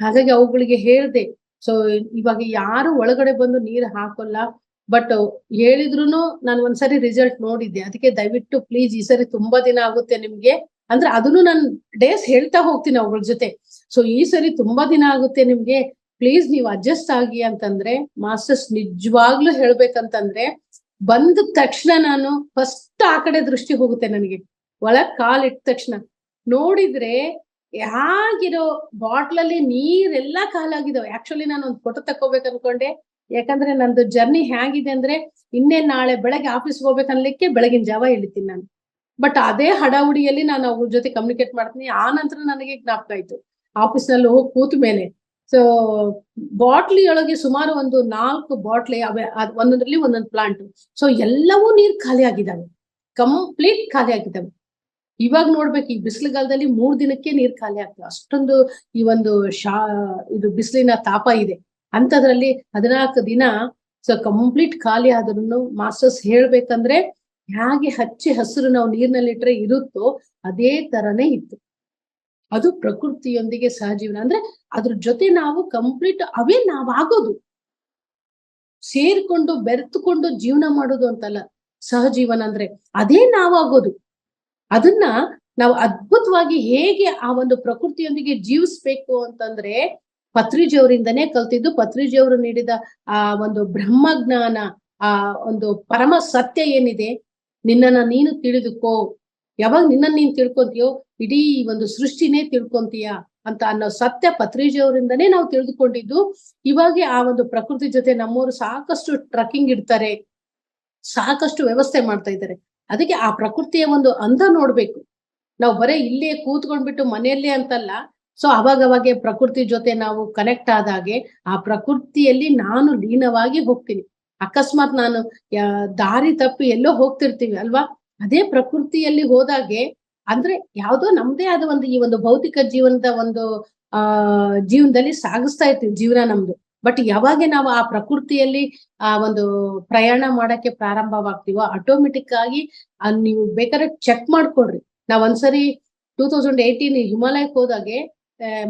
S1: ಹಾಗಾಗಿ ಅವುಗಳಿಗೆ ಹೇಳ್ದೆ. ಸೊ ಇವಾಗ ಯಾರು ಒಳಗಡೆ ಬಂದು ನೀರ್ ಹಾಕೋಲ್ಲ. ಬಟ್ ಹೇಳಿದ್ರುನು ನಾನು ಒಂದ್ಸರಿ ರಿಸಲ್ಟ್ ನೋಡಿದ್ದೆ. ಅದಕ್ಕೆ ದಯವಿಟ್ಟು ಪ್ಲೀಸ್ ಈ ಸರಿ ತುಂಬಾ ದಿನ ಆಗುತ್ತೆ ನಿಮ್ಗೆ ಅಂದ್ರೆ ಅದನ್ನು ನಾನು ಡೇಸ್ ಹೇಳ್ತಾ ಹೋಗ್ತೀನಿ ಅವುಗಳ ಜೊತೆ. ಸೊ ಈ ಸರಿ ತುಂಬಾ ದಿನ ಆಗುತ್ತೆ ನಿಮ್ಗೆ, ಪ್ಲೀಸ್ ನೀವು ಅಡ್ಜಸ್ಟ್ ಆಗಿ ಅಂತಂದ್ರೆ ಮಾಸ್ಟರ್ಸ್ ನಿಜವಾಗ್ಲೂ ಹೇಳ್ಬೇಕಂತಂದ್ರೆ ಬಂದ ತಕ್ಷಣ ನಾನು ಫಸ್ಟ್ ಆ ಕಡೆ ದೃಷ್ಟಿ ಹೋಗುತ್ತೆ ನನಗೆ. ಒಳಗ್ ಕಾಲ್ ಇಟ್ಟ ತಕ್ಷಣ ನೋಡಿದ್ರೆ ಹೇಗಿರೋ ಬಾಟ್ಲಲ್ಲಿ ನೀರೆಲ್ಲಾ ಖಾಲಾಗಿದಾವೆ. ಆಕ್ಚುಲಿ ನಾನು ಒಂದು ಫೋಟೋ ತಕ್ಕೋಬೇಕು ಅನ್ಕೊಂಡೆ, ಯಾಕಂದ್ರೆ ನಂದು ಜರ್ನಿ ಹೇಗಿದೆ ಅಂದ್ರೆ ಇನ್ನೇನ್ ನಾಳೆ ಬೆಳಗ್ಗೆ ಆಫೀಸ್ಗೆ ಹೋಗ್ಬೇಕನ್ಲಿಕ್ಕೆ ಬೆಳಗಿನ ಜಾವ ಇಳಿತೀನಿ ನಾನು. ಬಟ್ ಅದೇ ಹಡಾವುಡಿಯಲ್ಲಿ ನಾನು ಅವ್ರ ಜೊತೆ ಕಮ್ಯುನಿಕೇಟ್ ಮಾಡ್ತೀನಿ. ಆ ನಂತರ ನನಗೆ ಜ್ಞಾಪಕ ಆಯ್ತು ಆಫೀಸ್ ನಲ್ಲಿ ಹೋಗಿ ಕೂತ ಮೇಲೆ. ಸೊ ಬಾಟ್ಲಿ ಒಳಗೆ ಸುಮಾರು ಒಂದು 4 ಬಾಟ್ಲಿ ಅವೆ, ಒಂದೊಂದ್ರಲ್ಲಿ ಒಂದೊಂದು ಪ್ಲಾಂಟ್. ಸೊ ಎಲ್ಲವೂ ನೀರ್ ಖಾಲಿ ಆಗಿದ್ದಾವೆ, ಕಂಪ್ಲೀಟ್ ಖಾಲಿ ಆಗಿದ್ದಾವೆ. ಇವಾಗ ನೋಡ್ಬೇಕು ಈ ಬಿಸಿಲುಗಾಲದಲ್ಲಿ 3 ದಿನಕ್ಕೆ ನೀರ್ ಖಾಲಿ ಆಗ್ತದೆ. ಅಷ್ಟೊಂದು ಈ ಒಂದು ಇದು ಬಿಸಿಲಿನ ತಾಪ ಇದೆ. ಅಂತದ್ರಲ್ಲಿ 14 ದಿನ ಸೊ ಕಂಪ್ಲೀಟ್ ಖಾಲಿ ಆದ್ರೂ ಮಾಸ್ಟರ್ಸ್ ಹೇಳ್ಬೇಕಂದ್ರೆ ಹೇಗೆ ಹಚ್ಚಿ ಹಸಿರು ನಾವು ನೀರ್ನಲ್ಲಿ ಇಟ್ರೆ ಇರುತ್ತೋ ಅದೇ ತರನೇ ಇತ್ತು. ಅದು ಪ್ರಕೃತಿಯೊಂದಿಗೆ ಸಹಜೀವನ ಅಂದ್ರೆ ಅದ್ರ ಜೊತೆ ನಾವು ಕಂಪ್ಲೀಟ್ ಅವೇ ನಾವಾಗೋದು, ಸೇರ್ಕೊಂಡು ಬೆರೆತುಕೊಂಡು ಜೀವನ ಮಾಡೋದು ಅಂತಲ್ಲ ಸಹಜೀವನ ಅಂದ್ರೆ. ಅದೇ ನಾವಾಗೋದು. ಅದನ್ನ ನಾವು ಅದ್ಭುತವಾಗಿ ಹೇಗೆ ಆ ಒಂದು ಪ್ರಕೃತಿಯೊಂದಿಗೆ ಜೀವಿಸ್ಬೇಕು ಅಂತಂದ್ರೆ ಪತ್ರಿಜಿಯವರಿಂದನೇ ಕಲ್ತಿದ್ದು. ಪತ್ರಿಜಿಯವರು ನೀಡಿದ ಆ ಒಂದು ಬ್ರಹ್ಮಜ್ಞಾನ, ಆ ಒಂದು ಪರಮ ಸತ್ಯ ಏನಿದೆ, ನಿನ್ನನ್ನ ನೀನು ತಿಳಿದುಕೋ, ಯಾವಾಗ ನಿನ್ನನ್ನು ನೀನ್ ತಿಳ್ಕೊಂತೀಯೋ ಇಡೀ ಒಂದು ಸೃಷ್ಟಿನೇ ತಿಳ್ಕೊಂತೀಯ ಅಂತ ಅನ್ನೋ ಸತ್ಯ ಪತ್ರಿಜಿಯವರಿಂದನೇ ನಾವು ತಿಳಿದುಕೊಂಡಿದ್ದು. ಇವಾಗ ಆ ಒಂದು ಪ್ರಕೃತಿ ಜೊತೆ ನಮ್ಮವರು ಸಾಕಷ್ಟು ಟ್ರಕ್ಕಿಂಗ್ ಇಡ್ತಾರೆ, ಸಾಕಷ್ಟು ವ್ಯವಸ್ಥೆ ಮಾಡ್ತಾ ಇದ್ದಾರೆ. ಅದಕ್ಕೆ ಆ ಪ್ರಕೃತಿಯ ಒಂದು ಅಂದ ನೋಡ್ಬೇಕು ನಾವು. ಬರೀ ಇಲ್ಲೇ ಕೂತ್ಕೊಂಡ್ಬಿಟ್ಟು ಮನೆಯಲ್ಲೇ ಅಂತಲ್ಲ. ಸೊ ಅವಾಗವಾಗೆ ಪ್ರಕೃತಿ ಜೊತೆ ನಾವು ಕನೆಕ್ಟ್ ಆದಾಗೆ ಆ ಪ್ರಕೃತಿಯಲ್ಲಿ ನಾನು ಲೀನವಾಗಿ ಹೋಗ್ತೀನಿ. ಅಕಸ್ಮಾತ್ ನಾನು ದಾರಿ ತಪ್ಪಿ ಎಲ್ಲೋ ಹೋಗ್ತಿರ್ತೀವಿ ಅಲ್ವಾ, ಅದೇ ಪ್ರಕೃತಿಯಲ್ಲಿ ಹೋದಾಗೆ ಅಂದ್ರೆ ಯಾವ್ದೋ ನಮ್ದೇ ಆದ ಒಂದು ಈ ಒಂದು ಭೌತಿಕ ಜೀವನದ ಒಂದು ಜೀವನದಲ್ಲಿ ಸಾಗಿಸ್ತಾ ಇರ್ತೀವಿ ಜೀವನ ನಮ್ದು. ಬಟ್ ಯಾವಾಗ ನಾವು ಆ ಪ್ರಕೃತಿಯಲ್ಲಿ ಆ ಒಂದು ಪ್ರಯಾಣ ಮಾಡಕ್ಕೆ ಪ್ರಾರಂಭವಾಗ್ತೀವೋ ಆಟೋಮೆಟಿಕ್ ಆಗಿ ನೀವು ಬೇಕಾದ್ರೆ ಚೆಕ್ ಮಾಡ್ಕೊಡ್ರಿ. ನಾವ್ ಒಂದ್ಸರಿ 2018 ಹಿಮಾಲಯಕ್ಕೆ ಹೋದಾಗೆ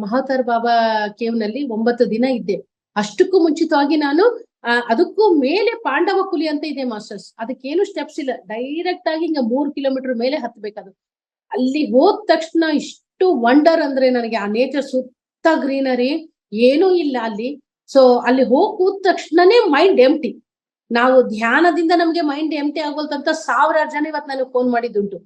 S1: ಮಹಾತಾರ್ ಬಾಬಾ ಕೇವ್ ನಲ್ಲಿ 9 ದಿನ ಇದ್ದೆ. ಅಷ್ಟಕ್ಕೂ ಮುಂಚಿತವಾಗಿ ನಾನು ಅದಕ್ಕೂ ಮೇಲೆ ಪಾಂಡವ ಕುಲಿ ಅಂತ ಇದೆ ಮಾಸ್ಟರ್ಸ್. ಅದಕ್ಕೇನು ಸ್ಟೆಪ್ಸ್ ಇಲ್ಲ, ಡೈರೆಕ್ಟ್ ಆಗಿ ಹಿಂಗ 3 ಕಿಲೋಮೀಟರ್ ಮೇಲೆ ಹತ್ಬೇಕದು. ಅಲ್ಲಿ ಹೋದ ತಕ್ಷಣ ಇಷ್ಟು ವಂಡರ್ ಅಂದ್ರೆ ನನಗೆ ಆ ನೇಚರ್, ಸುತ್ತ ಗ್ರೀನರಿ, ಏನೂ ಇಲ್ಲ ಅಲ್ಲಿ. ಸೊ ಅಲ್ಲಿ ಹೋಗಿ ಕೂತ ತಕ್ಷಣನೇ ಮೈಂಡ್ ಎಂಟಿ. ನಾವು ಧ್ಯಾನದಿಂದ ನಮ್ಗೆ ಮೈಂಡ್ ಎಂಟಿ ಆಗೋಲ್ತಂತ 1000 ಜನ ಇವತ್ತು ನನಗೆ ಫೋನ್ ಮಾಡಿದ್ದುಂಟು.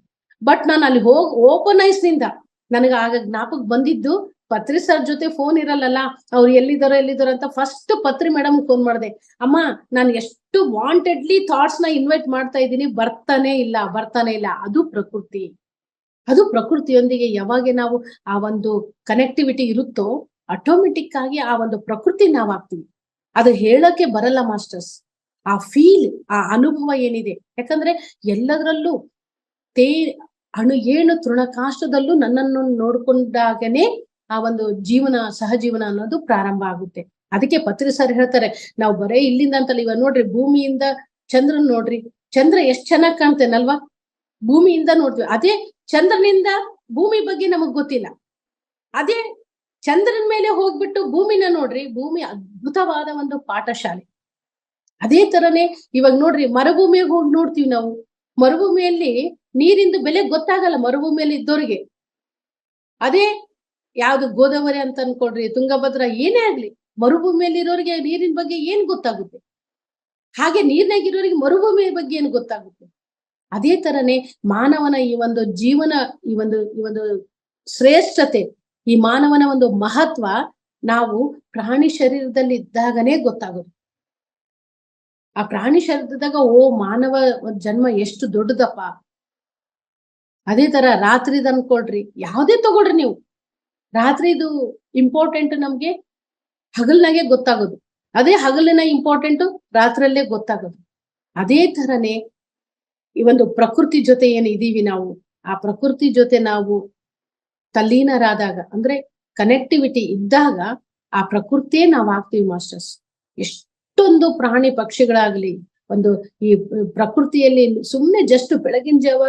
S1: ಬಟ್ ನಾನು ಅಲ್ಲಿ ಹೋಗಿ ಓಪನ್ ಐಸ್ ನಿಂದ ನನಗೆ ಆಗ ಜ್ಞಾಪಕ ಬಂದಿದ್ದು, ಪತ್ರಿ ಸರ್ ಜೊತೆ ಫೋನ್ ಇರಲ್ಲ, ಅವ್ರು ಎಲ್ಲಿದ್ದಾರೋ ಅಂತ ಫಸ್ಟ್ ಪತ್ರಿ ಮೇಡಮ್ ಫೋನ್ ಮಾಡಿದೆ. ಅಮ್ಮ ನಾನು ಎಷ್ಟು ವಾಂಟೆಡ್ಲಿ ಥಾಟ್ಸ್ ನ ಇನ್ವೈಟ್ ಮಾಡ್ತಾ ಇದ್ದೀನಿ, ಬರ್ತಾನೆ ಇಲ್ಲ. ಅದು ಪ್ರಕೃತಿ. ಅದು ಪ್ರಕೃತಿಯೊಂದಿಗೆ ಯಾವಾಗ ನಾವು ಆ ಒಂದು ಕನೆಕ್ಟಿವಿಟಿ ಇರುತ್ತೋ ಆಟೋಮೆಟಿಕ್ ಆಗಿ ಆ ಒಂದು ಪ್ರಕೃತಿ ನಾವಾಗ್ತೀವಿ. ಅದು ಹೇಳಕ್ಕೆ ಬರಲ್ಲ ಮಾಸ್ಟರ್ಸ್. ಆ ಫೀಲ್, ಆ ಅನುಭವ ಏನಿದೆ, ಯಾಕಂದ್ರೆ ಎಲ್ಲದರಲ್ಲೂ ಏನು ತೃಣಕಾಷ್ಟದಲ್ಲೂ ನನ್ನನ್ನು ನೋಡ್ಕೊಂಡಾಗನೇ ಆ ಒಂದು ಜೀವನ, ಸಹಜೀವನ ಅನ್ನೋದು ಪ್ರಾರಂಭ ಆಗುತ್ತೆ. ಅದಕ್ಕೆ ಪತ್ರಿ ಸರ್ ಹೇಳ್ತಾರೆ, ನಾವು ಬರೇ ಇಲ್ಲಿಂದ ಅಂತಲ್ಲ, ಇವಾಗ ನೋಡ್ರಿ ಭೂಮಿಯಿಂದ ಚಂದ್ರನ್ ನೋಡ್ರಿ, ಚಂದ್ರ ಎಷ್ಟ್ ಚೆನ್ನಾಗ್ ಕಾಣ್ತೇನಲ್ವಾ, ಭೂಮಿಯಿಂದ ನೋಡ್ತೀವಿ. ಅದೇ ಚಂದ್ರನಿಂದ ಭೂಮಿ ಬಗ್ಗೆ ನಮಗ್ ಗೊತ್ತಿಲ್ಲ. ಅದೇ ಚಂದ್ರನ ಮೇಲೆ ಹೋಗ್ಬಿಟ್ಟು ಭೂಮಿನ ನೋಡ್ರಿ, ಭೂಮಿ ಅದ್ಭುತವಾದ ಒಂದು ಪಾಠಶಾಲೆ. ಅದೇ ತರನೇ ಇವಾಗ ನೋಡ್ರಿ ಮರುಭೂಮಿಗೆ ಹೋಗಿ ನೋಡ್ತೀವಿ ನಾವು. ಮರುಭೂಮಿಯಲ್ಲಿ ನೀರಿಂದು ಬೆಲೆ ಗೊತ್ತಾಗಲ್ಲ ಮರುಭೂಮಿಯಲ್ಲಿ ಇದ್ದವ್ರಿಗೆ. ಅದೇ ಯಾವ್ದು ಗೋದಾವರಿ ಅಂತ ಅನ್ಕೊಳ್ರಿ, ತುಂಗಭದ್ರಾ, ಏನೇ ಆಗ್ಲಿ, ಮರುಭೂಮಿಯಲ್ಲಿ ಇರೋರಿಗೆ ನೀರಿನ ಬಗ್ಗೆ ಏನ್ ಗೊತ್ತಾಗುತ್ತೆ? ಹಾಗೆ ನೀರ್ನಾಗಿರೋರಿಗೆ ಮರುಭೂಮಿಯ ಬಗ್ಗೆ ಏನ್ ಗೊತ್ತಾಗುತ್ತೆ? ಅದೇ ತರನೇ ಮಾನವನ ಈ ಒಂದು ಜೀವನ, ಈ ಒಂದು ಶ್ರೇಷ್ಠತೆ, ಈ ಮಾನವನ ಒಂದು ಮಹತ್ವ ನಾವು ಪ್ರಾಣಿ ಶರೀರದಲ್ಲಿ ಇದ್ದಾಗನೇ ಗೊತ್ತಾಗೋದು. ಆ ಪ್ರಾಣಿ ಶರೀರದಾಗ ಮಾನವ ಜನ್ಮ ಎಷ್ಟು ದೊಡ್ಡದಪ್ಪ. ಅದೇ ತರ ರಾತ್ರಿದ ಅನ್ಕೊಳ್ರಿ, ಯಾವ್ದೇ ತಗೊಳ್ರಿ ನೀವು, ರಾತ್ರಿದು ಇಂಪಾರ್ಟೆಂಟ್ ನಮ್ಗೆ ಹಗಲ್ನಾಗೆ ಗೊತ್ತಾಗೋದು. ಅದೇ ಹಗಲಿನ ಇಂಪಾರ್ಟೆಂಟ್ ರಾತ್ರಿಯಲ್ಲೇ ಗೊತ್ತಾಗೋದು. ಅದೇ ತರನೇ ಈ ಒಂದು ಪ್ರಕೃತಿ ಜೊತೆ ಏನ್ ಇದೀವಿ ನಾವು, ಆ ಪ್ರಕೃತಿ ಜೊತೆ ನಾವು ತಲ್ಲೀನರಾದಾಗ ಅಂದ್ರೆ ಕನೆಕ್ಟಿವಿಟಿ ಇದ್ದಾಗ ಆ ಪ್ರಕೃತಿಯೇ ನಾವ್ ಆಗ್ತೀವಿ ಮಾಸ್ಟರ್ಸ್. ಎಷ್ಟೊಂದು ಪ್ರಾಣಿ ಪಕ್ಷಿಗಳಾಗ್ಲಿ, ಒಂದು ಈ ಪ್ರಕೃತಿಯಲ್ಲಿ ಸುಮ್ನೆ ಜಸ್ಟ್ ಬೆಳಗಿನ ಜಾವ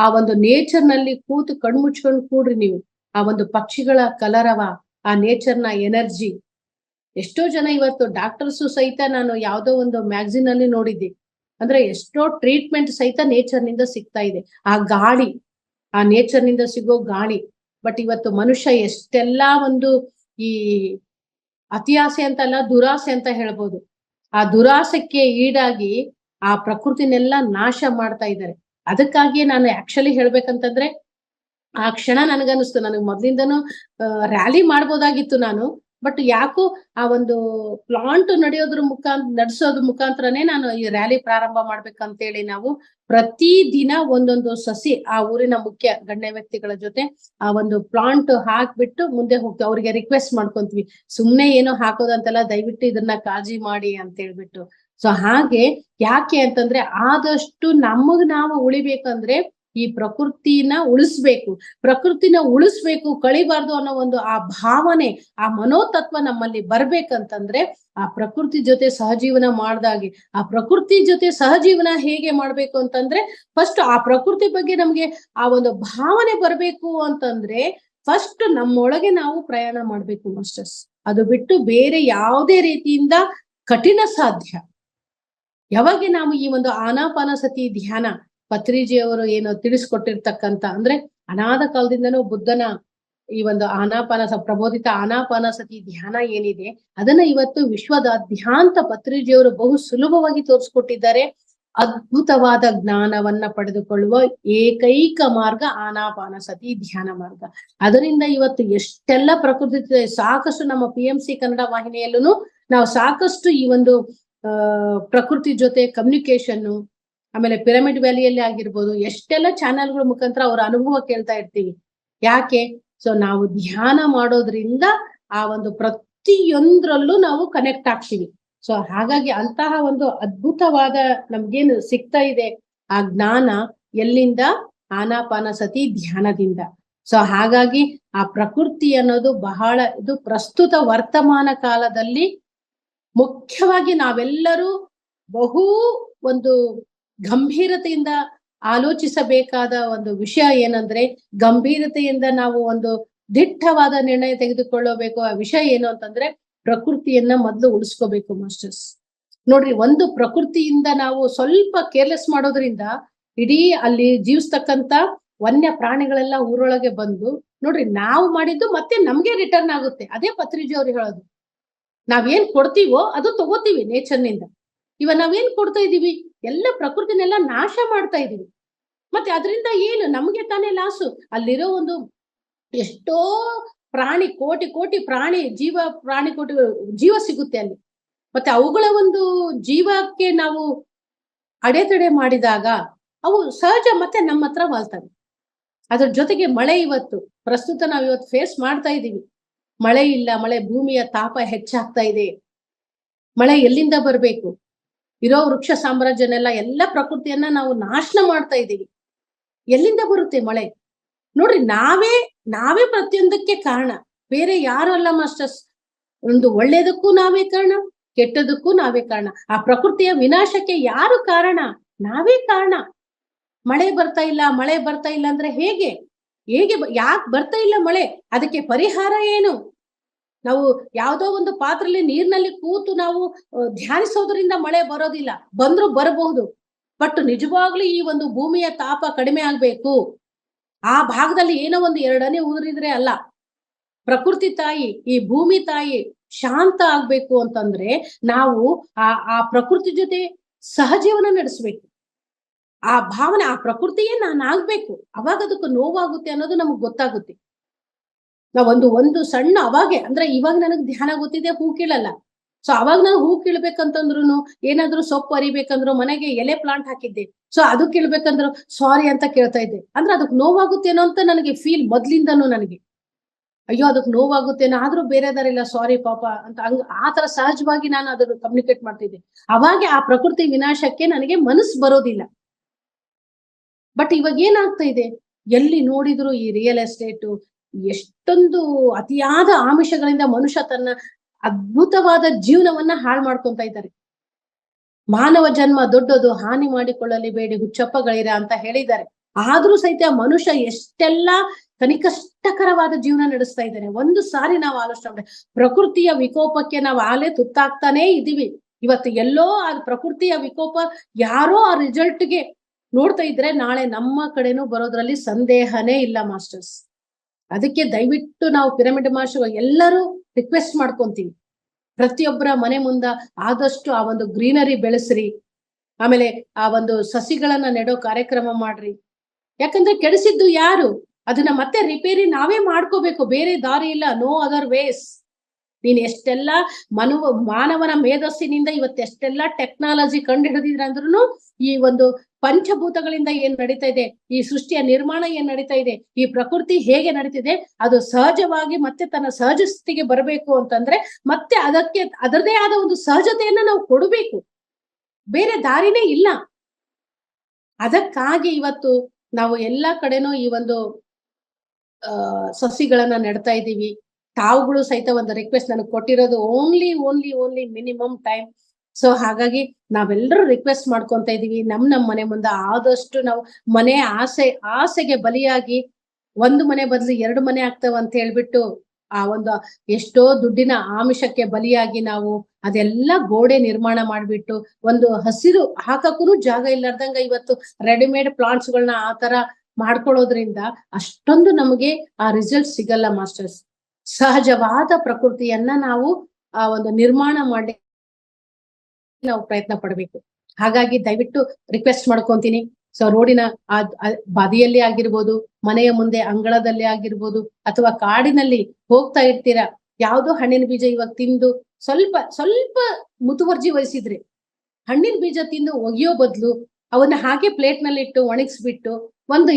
S1: ಆ ಒಂದು ನೇಚರ್ ನಲ್ಲಿ ಕೂತು ಕಣ್ಮುಚ್ಕೊಂಡು ಕೂಡ್ರಿ ನೀವು. ಆ ಒಂದು ಪಕ್ಷಿಗಳ ಕಲರವ, ಆ ನೇಚರ್ ನ ಎನರ್ಜಿ. ಎಷ್ಟೋ ಜನ ಇವತ್ತು ಡಾಕ್ಟರ್ಸು ಸಹಿತ ನಾನು ಯಾವ್ದೋ ಒಂದು ಮ್ಯಾಗಝಿನ್ ಅಲ್ಲಿ ನೋಡಿದ್ದೆ, ಅಂದ್ರೆ ಎಷ್ಟೋ ಟ್ರೀಟ್ಮೆಂಟ್ ಸಹಿತ ನೇಚರ್ ನಿಂದ ಸಿಗ್ತಾ ಇದೆ. ಆ ಗಾಳಿ, ಆ ನೇಚರ್ ನಿಂದ ಸಿಗೋ ಗಾಳಿ. ಬಟ್ ಇವತ್ತು ಮನುಷ್ಯ ಎಷ್ಟೆಲ್ಲಾ ಒಂದು ಈ ಅತಿಯಾಸೆ ಅಂತಲ್ಲ, ದುರಾಸೆ ಅಂತ ಹೇಳ್ಬೋದು. ಆ ದುರಾಸೆಗೆ ಈಡಾಗಿ ಆ ಪ್ರಕೃತಿನೆಲ್ಲ ನಾಶ ಮಾಡ್ತಾ ಇದ್ದಾರೆ. ಅದಕ್ಕಾಗಿಯೇ ನಾನು ಆಕ್ಚುಲಿ ಹೇಳ್ಬೇಕಂತಂದ್ರೆ ಆ ಕ್ಷಣ ನನಗನ್ನಿಸ್ತು, ನನಗೆ ಮೊದ್ಲಿಂದನೂ ರ್ಯಾಲಿ ಮಾಡ್ಬೋದಾಗಿತ್ತು ನಾನು. ಬಟ್ ಯಾಕೋ ಆ ಒಂದು ಪ್ಲಾಂಟ್ ನಡೆಸೋದ್ರ ಮುಖಾಂತರನೇ ನಾನು ಈ ರ್ಯಾಲಿ ಪ್ರಾರಂಭ ಮಾಡ್ಬೇಕಂತೇಳಿ ನಾವು ಪ್ರತಿ ದಿನ ಒಂದೊಂದು ಸಸಿ ಆ ಊರಿನ ಮುಖ್ಯ ಗಣ್ಯ ವ್ಯಕ್ತಿಗಳ ಜೊತೆ ಆ ಒಂದು ಪ್ಲಾಂಟ್ ಹಾಕ್ಬಿಟ್ಟು ಮುಂದೆ ಹೋಗ್ತೀವಿ. ಅವ್ರಿಗೆ ರಿಕ್ವೆಸ್ಟ್ ಮಾಡ್ಕೊಂತೀವಿ, ಸುಮ್ನೆ ಏನೋ ಹಾಕೋದಂತೆಲ್ಲ, ದಯವಿಟ್ಟು ಇದನ್ನ ಕಾಳಜಿ ಮಾಡಿ ಅಂತ ಹೇಳ್ಬಿಟ್ಟು. ಸೊ ಹಾಗೆ ಯಾಕೆ ಅಂತಂದ್ರೆ ಆದಷ್ಟು ನಮಗ್ ನಾವು ಉಳಿಬೇಕಂದ್ರೆ ಈ ಪ್ರಕೃತಿನ ಉಳಿಸ್ಬೇಕು, ಕಳಿಬಾರ್ದು ಅನ್ನೋ ಒಂದು ಆ ಭಾವನೆ, ಆ ಮನೋತತ್ವ ನಮ್ಮಲ್ಲಿ ಬರ್ಬೇಕಂತಂದ್ರೆ ಆ ಪ್ರಕೃತಿ ಜೊತೆ ಸಹಜೀವನ ಮಾಡ್ದಾಗೆ. ಆ ಪ್ರಕೃತಿ ಜೊತೆ ಸಹಜೀವನ ಹೇಗೆ ಮಾಡ್ಬೇಕು ಅಂತಂದ್ರೆ ಫಸ್ಟ್ ಆ ಪ್ರಕೃತಿ ಬಗ್ಗೆ ನಮ್ಗೆ ಆ ಒಂದು ಭಾವನೆ ಬರ್ಬೇಕು ಅಂತಂದ್ರೆ ಫಸ್ಟ್ ನಮ್ಮೊಳಗೆ ನಾವು ಪ್ರಯಾಣ ಮಾಡ್ಬೇಕು ಮಾಸ್ಟರ್ಸ್. ಅದು ಬಿಟ್ಟು ಬೇರೆ ಯಾವುದೇ ರೀತಿಯಿಂದ ಕಠಿಣ ಸಾಧ್ಯ. ಯಾವಾಗ ನಾವು ಈ ಒಂದು ಆನಾಪಾನಸತಿ ಧ್ಯಾನ ಪತ್ರಿಜಿಯವರು ಏನು ತಿಳಿಸ್ಕೊಟ್ಟಿರ್ತಕ್ಕಂಥ, ಅಂದ್ರೆ ಅನಾದ ಕಾಲದಿಂದನೂ ಬುದ್ಧನ ಈ ಒಂದು ಪ್ರಬೋಧಿತ ಆನಾಪಾನಸತಿ ಧ್ಯಾನ ಏನಿದೆ ಅದನ್ನ ಇವತ್ತು ವಿಶ್ವದಾದ್ಯಾಂತ ಪತ್ರಿಜಿಯವರು ಬಹು ಸುಲಭವಾಗಿ ತೋರಿಸ್ಕೊಟ್ಟಿದ್ದಾರೆ. ಅದ್ಭುತವಾದ ಜ್ಞಾನವನ್ನ ಪಡೆದುಕೊಳ್ಳುವ ಏಕೈಕ ಮಾರ್ಗ ಆನಾಪಾನಸತಿ ಧ್ಯಾನ ಮಾರ್ಗ. ಅದರಿಂದ ಇವತ್ತು ಎಷ್ಟೆಲ್ಲ ಪ್ರಕೃತಿ, ಸಾಕಷ್ಟು ನಮ್ಮ PMC ಕನ್ನಡ ವಾಹಿನಿಯಲ್ಲೂ ನಾವು ಸಾಕಷ್ಟು ಈ ಒಂದು ಪ್ರಕೃತಿ ಜೊತೆ ಕಮ್ಯುನಿಕೇಶನ್, ಆಮೇಲೆ ಪಿರಮಿಡ್ ವ್ಯಾಲಿಯಲ್ಲಿ ಆಗಿರ್ಬೋದು, ಎಷ್ಟೆಲ್ಲ ಚಾನೆಲ್ಗಳ ಮುಖಾಂತರ ಅವರ ಅನುಭವ ಕೇಳ್ತಾ ಇರ್ತೀವಿ. ಯಾಕೆ? ಸೊ ನಾವು ಧ್ಯಾನ ಮಾಡೋದ್ರಿಂದ ಆ ಒಂದು ಪ್ರತಿಯೊಂದ್ರಲ್ಲೂ ನಾವು ಕನೆಕ್ಟ್ ಆಗ್ತೀವಿ. ಸೊ ಹಾಗಾಗಿ ಅಂತಹ ಒಂದು ಅದ್ಭುತವಾದ ನಮ್ಗೇನು ಸಿಗ್ತಾ ಇದೆ ಆ ಜ್ಞಾನ ಎಲ್ಲಿಂದ? ಆನಾಪಾನಸತಿ ಧ್ಯಾನದಿಂದ. ಸೊ ಹಾಗಾಗಿ ಆ ಪ್ರಕೃತಿ ಅನ್ನೋದು ಬಹಳ ಇದು ಪ್ರಸ್ತುತ ವರ್ತಮಾನ ಕಾಲದಲ್ಲಿ ಮುಖ್ಯವಾಗಿ ನಾವೆಲ್ಲರೂ ಬಹು ಒಂದು ಗಂಭೀರತೆಯಿಂದ ಆಲೋಚಿಸಬೇಕಾದ ಒಂದು ವಿಷಯ ಏನಂದ್ರೆ, ಗಂಭೀರತೆಯಿಂದ ನಾವು ಒಂದು ದಿಟ್ಟವಾದ ನಿರ್ಣಯ ತೆಗೆದುಕೊಳ್ಳಬೇಕು. ಆ ವಿಷಯ ಏನು ಅಂತಂದ್ರೆ ಪ್ರಕೃತಿಯನ್ನ ಮೊದಲು ಉಳಿಸ್ಕೋಬೇಕು ಮಾಸ್ಟರ್ಸ್. ನೋಡ್ರಿ, ಒಂದು ಪ್ರಕೃತಿಯಿಂದ ನಾವು ಸ್ವಲ್ಪ ಕೇರ್ಲೆಸ್ ಮಾಡೋದ್ರಿಂದ ಇಡೀ ಅಲ್ಲಿ ಜೀವಿಸ್ತಕ್ಕಂತ ವನ್ಯ ಪ್ರಾಣಿಗಳೆಲ್ಲ ಊರೊಳಗೆ ಬಂದು ನೋಡ್ರಿ ನಾವು ಮಾಡಿದ್ದು ಮತ್ತೆ ನಮ್ಗೆ ರಿಟರ್ನ್ ಆಗುತ್ತೆ. ಅದೇ ಪತ್ರಿಜಿ ಅವ್ರು ಹೇಳೋದು, ನಾವೇನ್ ಕೊಡ್ತೀವೋ ಅದು ತಗೋತೀವಿ ನೇಚರ್ನಿಂದ. ನಾವೇನ್ ಕೊಡ್ತಾ ಇದೀವಿ? ಎಲ್ಲ ಪ್ರಕೃತಿನೆಲ್ಲ ನಾಶ ಮಾಡ್ತಾ ಇದೀವಿ. ಮತ್ತೆ ಅದರಿಂದ ಏನು? ನಮ್ಗೆ ತಾನೇ ಲಾಸು. ಅಲ್ಲಿರೋ ಒಂದು ಎಷ್ಟೋ ಪ್ರಾಣಿ, ಕೋಟಿ ಪ್ರಾಣಿ ಜೀವ ಸಿಗುತ್ತೆ ಅಲ್ಲಿ. ಮತ್ತೆ ಅವುಗಳ ಒಂದು ಜೀವಕ್ಕೆ ನಾವು ಅಡೆತಡೆ ಮಾಡಿದಾಗ ಅವು ಸಹಜ ಮತ್ತೆ ನಮ್ಮ ಹತ್ರ ವಾಲ್ತವೆ. ಅದ್ರ ಜೊತೆಗೆ ಮಳೆ, ಇವತ್ತು ಪ್ರಸ್ತುತ ನಾವು ಇವತ್ತು ಫೇಸ್ ಮಾಡ್ತಾ ಇದೀವಿ. ಮಳೆ ಇಲ್ಲ, ಭೂಮಿಯ ತಾಪ ಹೆಚ್ಚಾಗ್ತಾ ಇದೆ. ಮಳೆ ಎಲ್ಲಿಂದ ಬರ್ಬೇಕು? ಇರೋ ವೃಕ್ಷ ಸಾಮ್ರಾಜ್ಯನೆಲ್ಲ, ಎಲ್ಲ ಪ್ರಕೃತಿಯನ್ನ ನಾವು ನಾಶನ ಮಾಡ್ತಾ ಇದೀವಿ. ಎಲ್ಲಿಂದ ಬರುತ್ತೆ ಮಳೆ? ನೋಡ್ರಿ, ನಾವೇ ಪ್ರತಿಯೊಂದಕ್ಕೆ ಕಾರಣ, ಬೇರೆ ಯಾರು ಅಲ್ಲ ಮಾಸ್ಟರ್ಸ್. ಒಂದು ಒಳ್ಳೇದಕ್ಕೂ ನಾವೇ ಕಾರಣ, ಕೆಟ್ಟದಕ್ಕೂ ನಾವೇ ಕಾರಣ. ಆ ಪ್ರಕೃತಿಯ ವಿನಾಶಕ್ಕೆ ಯಾರು ಕಾರಣ? ನಾವೇ ಕಾರಣ. ಮಳೆ ಬರ್ತಾ ಇಲ್ಲ ಅಂದ್ರೆ ಹೇಗೆ ಯಾಕೆ ಬರ್ತಾ ಇಲ್ಲ ಮಳೆ? ಅದಕ್ಕೆ ಪರಿಹಾರ ಏನು? ನಾವು ಯಾವ್ದೋ ಒಂದು ಪಾತ್ರೆಯಲ್ಲಿ ನೀರಿನಲ್ಲಿ ಕೂತು ನಾವು ಧ್ಯಾನಿಸೋದ್ರಿಂದ ಮಳೆ ಬರೋದಿಲ್ಲ. ಬಂದ್ರೂ ಬರಬಹುದು, ಬಟ್ ನಿಜವಾಗ್ಲೂ ಈ ಒಂದು ಭೂಮಿಯ ತಾಪ ಕಡಿಮೆ ಆಗ್ಬೇಕು. ಆ ಭಾಗದಲ್ಲಿ ಏನೋ ಒಂದು 2 ಹನಿ ಉದುರಿದ್ರೆ ಅಲ್ಲ, ಪ್ರಕೃತಿ ತಾಯಿ, ಈ ಭೂಮಿ ತಾಯಿ ಶಾಂತ ಆಗ್ಬೇಕು ಅಂತಂದ್ರೆ ನಾವು ಆ ಪ್ರಕೃತಿ ಜೊತೆ ಸಹಜೀವನ ನಡೆಸ್ಬೇಕು. ಆ ಭಾವನೆ, ಆ ಪ್ರಕೃತಿಯೇ ನಾನಾಗ್ಬೇಕು. ಅವಾಗ ಅದಕ್ಕೆ ನೋವಾಗುತ್ತೆ ಅನ್ನೋದು ನಮಗ್ ಗೊತ್ತಾಗುತ್ತೆ. ನಾವ್ ಒಂದು ಸಣ್ಣ ಅವಾಗೆ, ಅಂದ್ರೆ ಇವಾಗ ನನಗ್ ಧ್ಯಾನ ಗೊತ್ತಿದೆ, ಹೂ ಕೀಳಲ್ಲ. ಸೊ ಅವಾಗ ನಾನು ಹೂ ಕೀಳ್ಬೇಕಂತಂದ್ರು, ಏನಾದ್ರು ಸೊಪ್ಪು ಅರಿಬೇಕಂದ್ರು, ಮನೆಗೆ ಎಲೆ ಪ್ಲಾಂಟ್ ಹಾಕಿದ್ದೆ, ಸೊ ಅದು ಕೀಳ್ಬೇಕಂದ್ರು ಸಾರಿ ಅಂತ ಕೇಳ್ತಾ ಇದ್ದೆ. ಅಂದ್ರೆ ಅದಕ್ಕೆ ನೋವಾಗುತ್ತೇನೋ ಅಂತ ನನಗೆ ಫೀಲ್ ಮೊದ್ಲಿಂದನೂ. ನನಗೆ ಅಯ್ಯೋ ಅದಕ್ಕೆ ನೋವಾಗುತ್ತೇನೋ, ಆದ್ರೂ ಬೇರೆದಾರಿಲ್ಲ, ಸಾರಿ ಪಾಪ ಅಂತ ಆತರ ಸಹಜವಾಗಿ ನಾನು ಅದನ್ನು ಕಮ್ಯುನಿಕೇಟ್ ಮಾಡ್ತಿದ್ದೆ. ಅವಾಗೆ ಆ ಪ್ರಕೃತಿ ವಿನಾಶಕ್ಕೆ ನನಗೆ ಮನಸ್ಸು ಬರೋದಿಲ್ಲ. ಬಟ್ ಇವಾಗ ಏನಾಗ್ತಾ ಇದೆ? ಎಲ್ಲಿ ನೋಡಿದ್ರು ಈ ರಿಯಲ್ ಎಸ್ಟೇಟು, ಎಷ್ಟೊಂದು ಅತಿಯಾದ ಆಮಿಷಗಳಿಂದ ಮನುಷ್ಯ ತನ್ನ ಅದ್ಭುತವಾದ ಜೀವನವನ್ನ ಹಾಳು ಮಾಡ್ಕೊಂತ ಇದ್ದಾರೆ. ಮಾನವ ಜನ್ಮ ದೊಡ್ಡದು, ಹಾನಿ ಮಾಡಿಕೊಳ್ಳಲಿ ಬೇಡಿ ಹುಚ್ಚಪ್ಪಗಳಿರ ಅಂತ ಹೇಳಿದ್ದಾರೆ. ಆದ್ರೂ ಸಹಿತ ಮನುಷ್ಯ ಎಷ್ಟೆಲ್ಲಾ ಕನಿಕಷ್ಟಕರವಾದ ಜೀವನ ನಡೆಸ್ತಾ ಇದ್ದಾನೆ. ಒಂದು ಸಾರಿ ನಾವು ಆಲೋಚನೆ ಮಾಡಿ, ಪ್ರಕೃತಿಯ ವಿಕೋಪಕ್ಕೆ ನಾವು ಆಲೆ ತುತ್ತಾಗ್ತಾನೇ ಇದೀವಿ. ಇವತ್ತು ಎಲ್ಲೋ ಆ ಪ್ರಕೃತಿಯ ವಿಕೋಪ ಯಾರೋ ಆ ರಿಸಲ್ಟ್ಗೆ ನೋಡ್ತಾ ಇದ್ರೆ ನಾಳೆ ನಮ್ಮ ಕಡೆನೂ ಬರೋದ್ರಲ್ಲಿ ಸಂದೇಹನೇ ಇಲ್ಲ ಮಾಸ್ಟರ್ಸ್. ಅದಕ್ಕೆ ದಯವಿಟ್ಟು ನಾವು ಪಿರಮಿಡ್ ಮಾಸ್ಟರ್ ಎಲ್ಲರೂ ರಿಕ್ವೆಸ್ಟ್ ಮಾಡ್ಕೊಂತೀವಿ, ಪ್ರತಿಯೊಬ್ಬರ ಮನೆ ಮುಂದ ಆದಷ್ಟು ಆ ಒಂದು ಗ್ರೀನರಿ ಬೆಳೆಸ್ರಿ, ಆಮೇಲೆ ಆ ಒಂದು ಸಸಿಗಳನ್ನ ನೆಡೋ ಕಾರ್ಯಕ್ರಮ ಮಾಡ್ರಿ. ಯಾಕಂದ್ರೆ ಕೆಡಿಸಿದ್ದು ಯಾರು? ಅದನ್ನ ಮತ್ತೆ ರಿಪೇರಿ ನಾವೇ ಮಾಡ್ಕೋಬೇಕು, ಬೇರೆ ದಾರಿ ಇಲ್ಲ. No other ways. ನೀನ್ ಎಷ್ಟೆಲ್ಲಾ ಮಾನವನ ಮೇಧಸ್ಸಿನಿಂದ ಇವತ್ತೆಷ್ಟೆಲ್ಲಾ ಟೆಕ್ನಾಲಜಿ ಕಂಡು ಹಿಡಿದಿದ್ರ ಅಂದ್ರೂ ಈ ಒಂದು ಪಂಚಭೂತಗಳಿಂದ ಏನ್ ನಡೀತಾ ಇದೆ, ಈ ಸೃಷ್ಟಿಯ ನಿರ್ಮಾಣ ಏನ್ ನಡೀತಾ ಇದೆ, ಈ ಪ್ರಕೃತಿ ಹೇಗೆ ನಡೀತಿದೆ, ಅದು ಸಹಜವಾಗಿ ಮತ್ತೆ ತನ್ನ ಸಹಜ ಸ್ಥಿತಿಗೆ ಬರಬೇಕು ಅಂತಂದ್ರೆ ಮತ್ತೆ ಅದಕ್ಕೆ ಅದರದೇ ಆದ ಒಂದು ಸಹಜತೆಯನ್ನ ನಾವು ಕೊಡಬೇಕು, ಬೇರೆ ದಾರಿನೇ ಇಲ್ಲ. ಅದಕ್ಕಾಗಿ ಇವತ್ತು ನಾವು ಎಲ್ಲಾ ಕಡೆನೂ ಈ ಒಂದು ಸಸಿಗಳನ್ನ ನೆಡ್ತಾ ಇದ್ದೀವಿ. ತಾವುಗಳು ಸಹಿತ ಒಂದು ರಿಕ್ವೆಸ್ಟ್ ನನಗೆ ಕೊಟ್ಟಿರೋದು ಓನ್ಲಿ ಮಿನಿಮಮ್ ಟೈಮ್. ಸೊ ಹಾಗಾಗಿ ನಾವೆಲ್ಲರೂ ರಿಕ್ವೆಸ್ಟ್ ಮಾಡ್ಕೊಂತ ಇದೀವಿ, ನಮ್ ಮನೆ ಮುಂದೆ ಆದಷ್ಟು ನಾವು ಮನೆ ಆಸೆಗೆ ಬಲಿಯಾಗಿ 1 ಮನೆ ಬದಲು 2 ಮನೆ ಆಗ್ತಾವ ಅಂತ ಹೇಳ್ಬಿಟ್ಟು ಆ ಒಂದು ಎಷ್ಟೋ ದುಡ್ಡಿನ ಆಮಿಷಕ್ಕೆ ಬಲಿಯಾಗಿ ನಾವು ಅದೆಲ್ಲ ಗೋಡೆ ನಿರ್ಮಾಣ ಮಾಡ್ಬಿಟ್ಟು ಒಂದು ಹಸಿರು ಹಾಕಕ್ಕೂ ಜಾಗ ಇಲ್ಲಾರ್ದಂಗ ಇವತ್ತು ರೆಡಿಮೇಡ್ ಪ್ಲಾಂಟ್ಸ್ ಗಳನ್ನ ಆತರ ಮಾಡ್ಕೊಳ್ಳೋದ್ರಿಂದ ಅಷ್ಟೊಂದು ನಮಗೆ ಆ ರಿಸಲ್ಟ್ ಸಿಗಲ್ಲ ಮಾಸ್ಟರ್ಸ್. ಸಹಜವಾದ ಪ್ರಕೃತಿಯನ್ನ ನಾವು ಆ ಒಂದು ನಿರ್ಮಾಣ ಮಾಡಿ ನಾವು ಪ್ರಯತ್ನ ಪಡ್ಬೇಕು. ಹಾಗಾಗಿ ದಯವಿಟ್ಟು ರಿಕ್ವೆಸ್ಟ್ ಮಾಡ್ಕೊಂತೀನಿ. ಸೊ ರೋಡಿನ ಬದಿಯಲ್ಲಿ ಆಗಿರ್ಬೋದು, ಮನೆಯ ಮುಂದೆ ಅಂಗಳದಲ್ಲಿ ಆಗಿರ್ಬೋದು, ಅಥವಾ ಕಾಡಿನಲ್ಲಿ ಹೋಗ್ತಾ ಇರ್ತೀರಾ, ಯಾವ್ದೋ ಹಣ್ಣಿನ ಬೀಜ ಇವಾಗ ತಿಂದು ಸ್ವಲ್ಪ ಮುತುವರ್ಜಿ ವಹಿಸಿದ್ರೆ ಹಣ್ಣಿನ ಬೀಜ ತಿಂದು ಒಗೆಯೋ ಬದ್ಲು ಅವನ್ನ ಹಾಗೆ ಪ್ಲೇಟ್ ನಲ್ಲಿ ಇಟ್ಟು ಒಣಗಿಸ್ಬಿಟ್ಟು ಒಂದು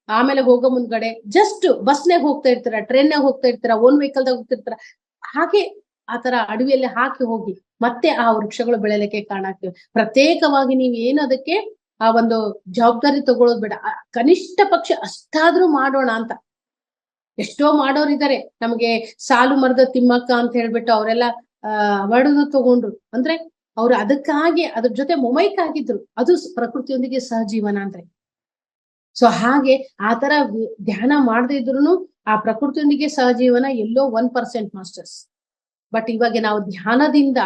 S1: ಆಮೇಲೆ ಹೋಗೋ ಮುಂದ್ಗಡೆ ಜಸ್ಟ್ ಬಸ್ನಾಗ ಹೋಗ್ತಾ ಇರ್ತೀರ, ಟ್ರೈನ್ನಾಗ ಹೋಗ್ತಾ ಇರ್ತೀರ, ಓನ್ ವೆಹಿಕಲ್ದಾಗ ಹೋಗ್ತಿರ್ತೀರ, ಹಾಗೆ ಆತರ ಅಡವಿಯಲ್ಲಿ ಹಾಕಿ ಹೋಗಿ ಮತ್ತೆ ಆ ವೃಕ್ಷಗಳು ಬೆಳೆಯಲಿಕ್ಕೆ ಕಾರಣ ಆಗ್ತವೆ. ಪ್ರತ್ಯೇಕವಾಗಿ ನೀವ್ ಏನು ಅದಕ್ಕೆ ಆ ಒಂದು ಜವಾಬ್ದಾರಿ ತಗೊಳ್ಳೋದು ಬೇಡ, ಕನಿಷ್ಠ ಪಕ್ಷ ಅಷ್ಟಾದ್ರೂ ಮಾಡೋಣ ಅಂತ. ಎಷ್ಟೋ ಮಾಡೋರಿದ್ದಾರೆ, ನಮ್ಗೆ ಸಾಲು ಮರದ ತಿಮ್ಮಕ್ಕ ಅಂತ ಹೇಳ್ಬಿಟ್ಟು ಅವರೆಲ್ಲ ಅವಾರ್ಡ್ ತಗೊಂಡ್ರು. ಅಂದ್ರೆ ಅವ್ರು ಅದಕ್ಕಾಗಿ ಅದ್ರ ಜೊತೆ ಮೊಮೈಕ್ ಆಗಿದ್ರು. ಅದು ಪ್ರಕೃತಿಯೊಂದಿಗೆ ಸಹಜೀವನ ಅಂದ್ರೆ. ಸೊ ಹಾಗೆ ಆತರ ಧ್ಯಾನ ಮಾಡದೇ ಇದ್ರು ಆ ಪ್ರಕೃತಿಯೊಂದಿಗೆ ಸಹಜೀವನ ಎಲ್ಲೋ 1% ಮಾಸ್ಟರ್ಸ್. ಬಟ್ ಇವಾಗ ನಾವು ಧ್ಯಾನದಿಂದ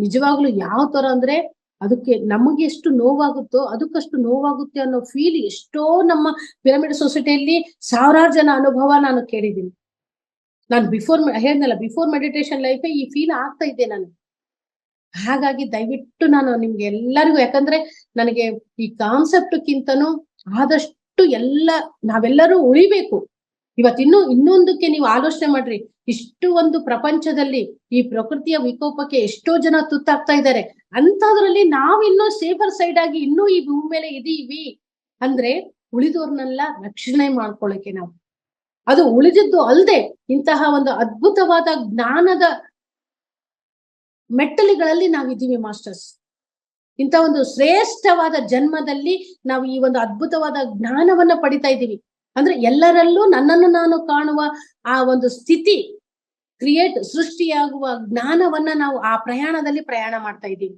S1: ನಿಜವಾಗ್ಲೂ ಯಾವ ತರ ಅಂದ್ರೆ ಅದಕ್ಕೆ ನಮಗೆ ಎಷ್ಟು ನೋವಾಗುತ್ತೋ ಅದಕ್ಕಷ್ಟು ನೋವಾಗುತ್ತೆ ಅನ್ನೋ ಫೀಲ್ ಎಷ್ಟೋ ನಮ್ಮ ಪಿರಮಿಡ್ ಸೊಸೈಟಿಯಲ್ಲಿ ಸಾವಿರಾರು ಜನ ಅನುಭವ ನಾನು ಕೇಳಿದ್ದೀನಿ. ನಾನು ಬಿಫೋರ್ ಮೆಡಿಟೇಷನ್ ಲೈಫ್ ಈ ಫೀಲ್ ಆಗ್ತಾ ಇದ್ದೆ ನಾನು. ಹಾಗಾಗಿ ದಯವಿಟ್ಟು ನಾನು ನಿಮ್ಗೆ ಎಲ್ಲರಿಗೂ, ಯಾಕಂದ್ರೆ ನನಗೆ ಈ ಕಾನ್ಸೆಪ್ಟ್ಕ್ಕಿಂತನೂ ಆದಷ್ಟು ನಾವೆಲ್ಲರೂ ಉಳಿಬೇಕು. ಇನ್ನೊಂದಕ್ಕೆ ನೀವು ಆಲೋಚನೆ ಮಾಡ್ರಿ, ಇಷ್ಟು ಒಂದು ಪ್ರಪಂಚದಲ್ಲಿ ಈ ಪ್ರಕೃತಿಯ ವಿಕೋಪಕ್ಕೆ ಎಷ್ಟೋ ಜನ ತುತ್ತಾಗ್ತಾ ಇದ್ದಾರೆ. ಅಂತದ್ರಲ್ಲಿ ನಾವು ಇನ್ನೂ ಸೇಫರ್ ಸೈಡ್ ಆಗಿ ಇನ್ನೂ ಈ ಭೂಮಿ ಮೇಲೆ ಇದೀವಿ ಅಂದ್ರೆ ಉಳಿದವ್ರನ್ನೆಲ್ಲ ರಕ್ಷಣೆ ಮಾಡ್ಕೊಳ್ಳಕ್ಕೆ ನಾವು, ಅದು ಉಳಿದಿದ್ದು ಅಲ್ದೆ ಇಂತಹ ಒಂದು ಅದ್ಭುತವಾದ ಜ್ಞಾನದ ಮೆಟ್ಟಲಿಗಳಲ್ಲಿ ನಾವಿದ್ದೀವಿ ಮಾಸ್ಟರ್ಸ್. ಇಂಥ ಒಂದು ಶ್ರೇಷ್ಠವಾದ ಜನ್ಮದಲ್ಲಿ ನಾವು ಈ ಒಂದು ಅದ್ಭುತವಾದ ಜ್ಞಾನವನ್ನ ಪಡಿತಾ ಇದ್ದೀವಿ. ಅಂದ್ರೆ ಎಲ್ಲರಲ್ಲೂ ನನ್ನನ್ನು ನಾನು ಕಾಣುವ ಆ ಒಂದು ಸ್ಥಿತಿ ಸೃಷ್ಟಿಯಾಗುವ ಜ್ಞಾನವನ್ನ ನಾವು ಆ ಪ್ರಯಾಣದಲ್ಲಿ ಪ್ರಯಾಣ ಮಾಡ್ತಾ ಇದ್ದೀವಿ.